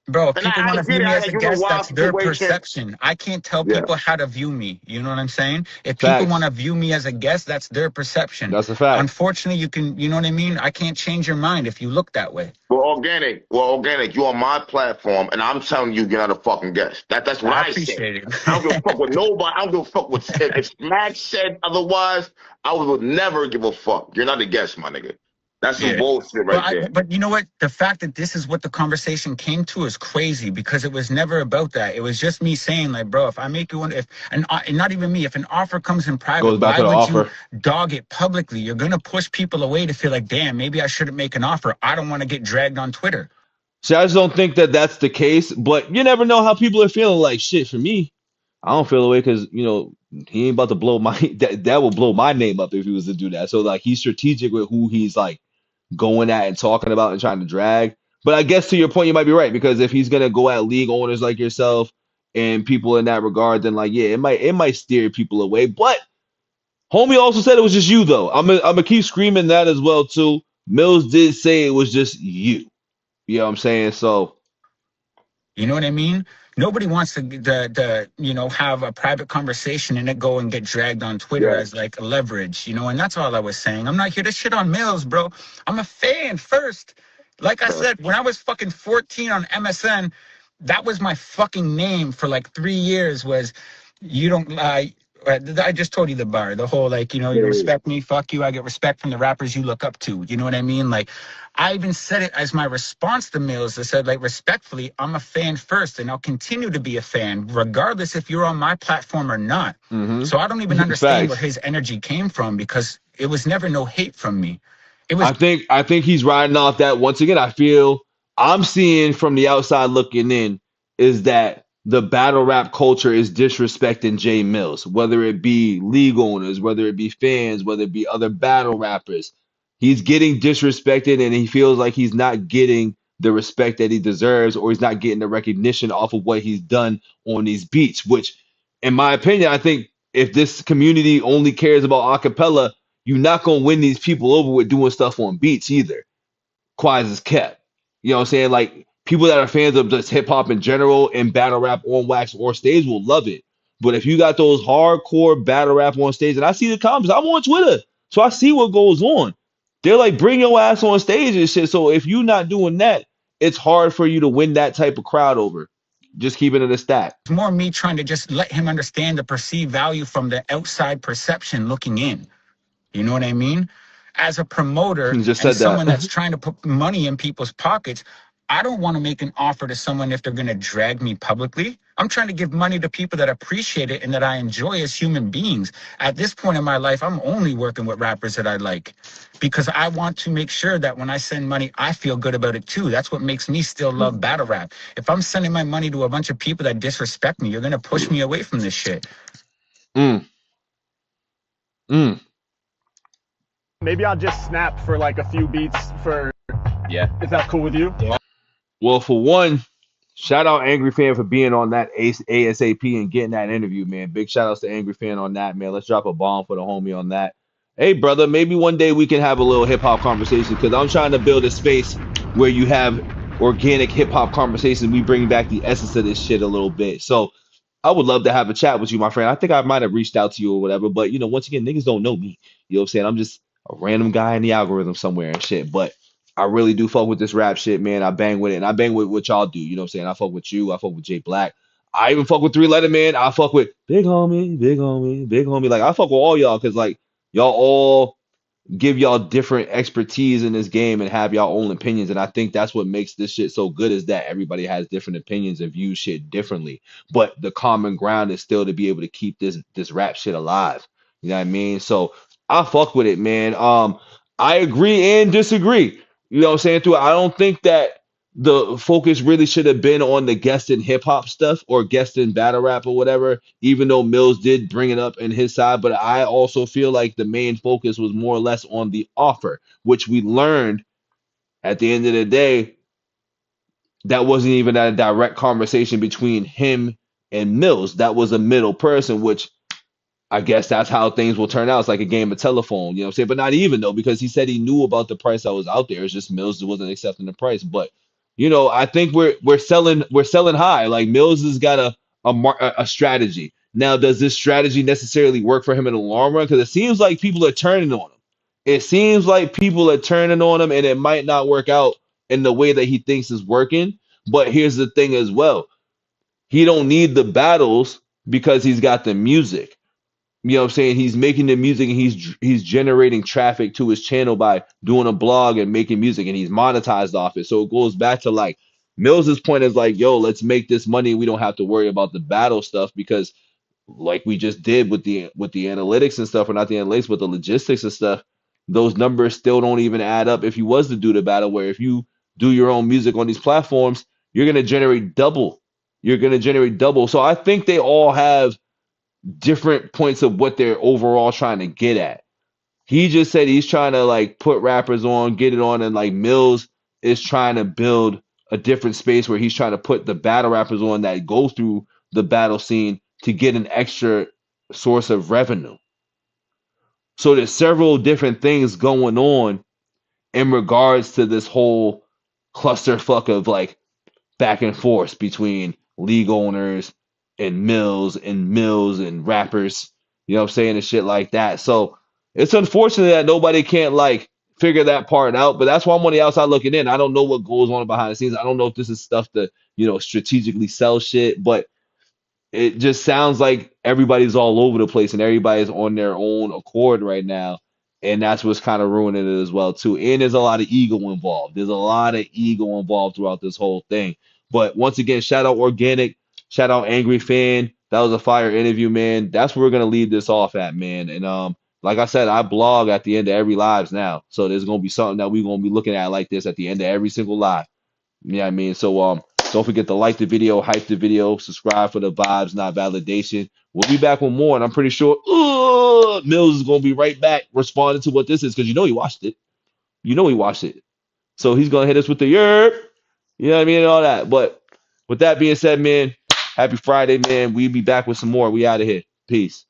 Bro, if people want to view me as a guest, that's their perception. I can't tell people how to view me. You know what I'm saying? If people want to view me as a guest, that's their perception. That's a fact. Unfortunately, you know what I mean? I can't change your mind if you look that way. Well, organic, you're on my platform, and I'm telling you, you're not a fucking guest. That's what I appreciate said. It. I don't give a fuck with nobody. I don't give a fuck what if Max said otherwise. I would never give a fuck. You're not a guest, my nigga. That's some bullshit there. But you know what? The fact that this is what the conversation came to is crazy because it was never about that. It was just me saying, like, bro, if I make you one, and not even me, if an offer comes in private, why would you dog it publicly? You're gonna push people away to feel like, damn, maybe I shouldn't make an offer. I don't want to get dragged on Twitter. See, I just don't think that that's the case. But you never know how people are feeling. Like shit, for me, I don't feel the way because you know he ain't about to blow my that will blow my name up if he was to do that. So like he's strategic with who he's like going at and talking about and trying to drag. But I guess to your point, you might be right because if he's gonna go at league owners like yourself and people in that regard, then like it might steer people away. But homie also said it was just you though. I'm gonna keep screaming that as well too. Millz did say it was just you. You know what I'm saying? So you know what I mean? Nobody wants to you know, have a private conversation and it go and get dragged on Twitter as like a leverage, you know, and that's all I was saying. I'm not here to shit on Millz, bro. I'm a fan first. Like I said, when I was fucking 14 on MSN, that was my fucking name for like 3 years was you don't I just told you the bar, the whole like, you know, you respect me, fuck you. I get respect from the rappers you look up to. You know what I mean? Like I even said it as my response to Millz. I said, like, respectfully, I'm a fan first and I'll continue to be a fan regardless if you're on my platform or not. So I don't even understand where his energy came from because it was never no hate from me. It was. I think he's riding off that once again. I feel I'm seeing from the outside looking in is that the battle rap culture is disrespecting Jae Millz, whether it be league owners, whether it be fans, whether it be other battle rappers. He's getting disrespected and he feels like he's not getting the respect that he deserves or he's not getting the recognition off of what he's done on these beats, which in my opinion, I think if this community only cares about acapella, you're not going to win these people over with doing stuff on beats either. Quiet as kept. You know what I'm saying? Like, people that are fans of just hip hop in general and battle rap on wax or stage will love it. But if you got those hardcore battle rap on stage, and I see the comments, I'm on Twitter, so I see what goes on. They're like, bring your ass on stage and shit. So if you're not doing that, it's hard for you to win that type of crowd over. Just keeping it a stat. It's more me trying to just let him understand the perceived value from the outside perception looking in. You know what I mean? As a promoter and someone that's trying to put money in people's pockets, I don't want to make an offer to someone if they're going to drag me publicly. I'm trying to give money to people that appreciate it and that I enjoy as human beings. At this point in my life, I'm only working with rappers that I like because I want to make sure that when I send money, I feel good about it too. That's what makes me still love battle rap. If I'm sending my money to a bunch of people that disrespect me, you're going to push me away from this shit. Maybe I'll just snap for like a few beats for, is that cool with you? Yeah. Well, for one, shout out Angry Fan for being on that ASAP and getting that interview, man. Big shout outs to Angry Fan on that, man. Let's drop a bomb for the homie on that. Hey, brother, maybe one day we can have a little hip hop conversation because I'm trying to build a space where you have organic hip hop conversations. We bring back the essence of this shit a little bit. So I would love to have a chat with you, my friend. I think I might have reached out to you or whatever, but you know, once again, niggas don't know me. You know what I'm saying? I'm just a random guy in the algorithm somewhere and shit. But I really do fuck with this rap shit, man. I bang with it, and I bang with what y'all do. You know what I'm saying? I fuck with you. I fuck with Jay Black. I even fuck with Three Letter Man. I fuck with Big Homie, Big Homie, Big Homie. Like I fuck with all y'all because like y'all all give y'all different expertise in this game and have y'all own opinions. And I think that's what makes this shit so good is that everybody has different opinions and views shit differently. But the common ground is still to be able to keep this rap shit alive. You know what I mean? So I fuck with it, man. I agree and disagree. You know what I'm saying? Through I don't think that the focus really should have been on the guest in hip hop stuff or guest in battle rap or whatever, even though Millz did bring it up in his side. But I also feel like the main focus was more or less on the offer, which we learned at the end of the day, that wasn't even a direct conversation between him and Millz. That was a middle person, which I guess that's how things will turn out. It's like a game of telephone, you know what I'm saying? But not even though, because he said he knew about the price that was out there. It's just Millz wasn't accepting the price. But you know, I think we're selling high. Like Millz has got a strategy. Now, does this strategy necessarily work for him in the long run? Because it seems like people are turning on him. It seems like people are turning on him, and it might not work out in the way that he thinks is working. But here's the thing as well. He don't need the battles because he's got the music. You know what I'm saying? He's making the music and he's generating traffic to his channel by doing a blog and making music, and he's monetized off it. So it goes back to like Mills's point is like, yo, let's make this money. We don't have to worry about the battle stuff because like we just did with the analytics and stuff, or not the analytics, but the logistics and stuff, those numbers still don't even add up if you was to do the battle, where if you do your own music on these platforms, you're gonna generate double. You're gonna generate double. So I think they all have different points of what they're overall trying to get at. He just said he's trying to like put rappers on, get it on, and like Millz is trying to build a different space where he's trying to put the battle rappers on that go through the battle scene to get an extra source of revenue. So there's several different things going on in regards to this whole clusterfuck of like back and forth between league owners and Millz and rappers, you know what I'm saying, and shit like that. So it's unfortunate that nobody can't like figure that part out, but that's why I'm on the outside looking in. I don't know what goes on behind the scenes. I don't know if this is stuff to, you know, strategically sell shit, but it just sounds like everybody's all over the place and everybody's on their own accord right now. And that's what's kind of ruining it as well, too. And there's a lot of ego involved. There's a lot of ego involved throughout this whole thing. But once again, shout out Organic, shout out Angry Fan. That was a fire interview, man. That's where we're gonna leave this off at, man. And like I said, I blog at the end of every lives now. So there's gonna be something that we're gonna be looking at like this at the end of every single live. You know what I mean? So don't forget to like the video, hype the video, subscribe for the vibes, not validation. We'll be back with more, and I'm pretty sure Millz is gonna be right back responding to what this is, because you know he watched it. You know he watched it. So he's gonna hit us with the yerp. You know what I mean? And all that. But with that being said, man, happy Friday, man. We'll be back with some more. We out of here. Peace.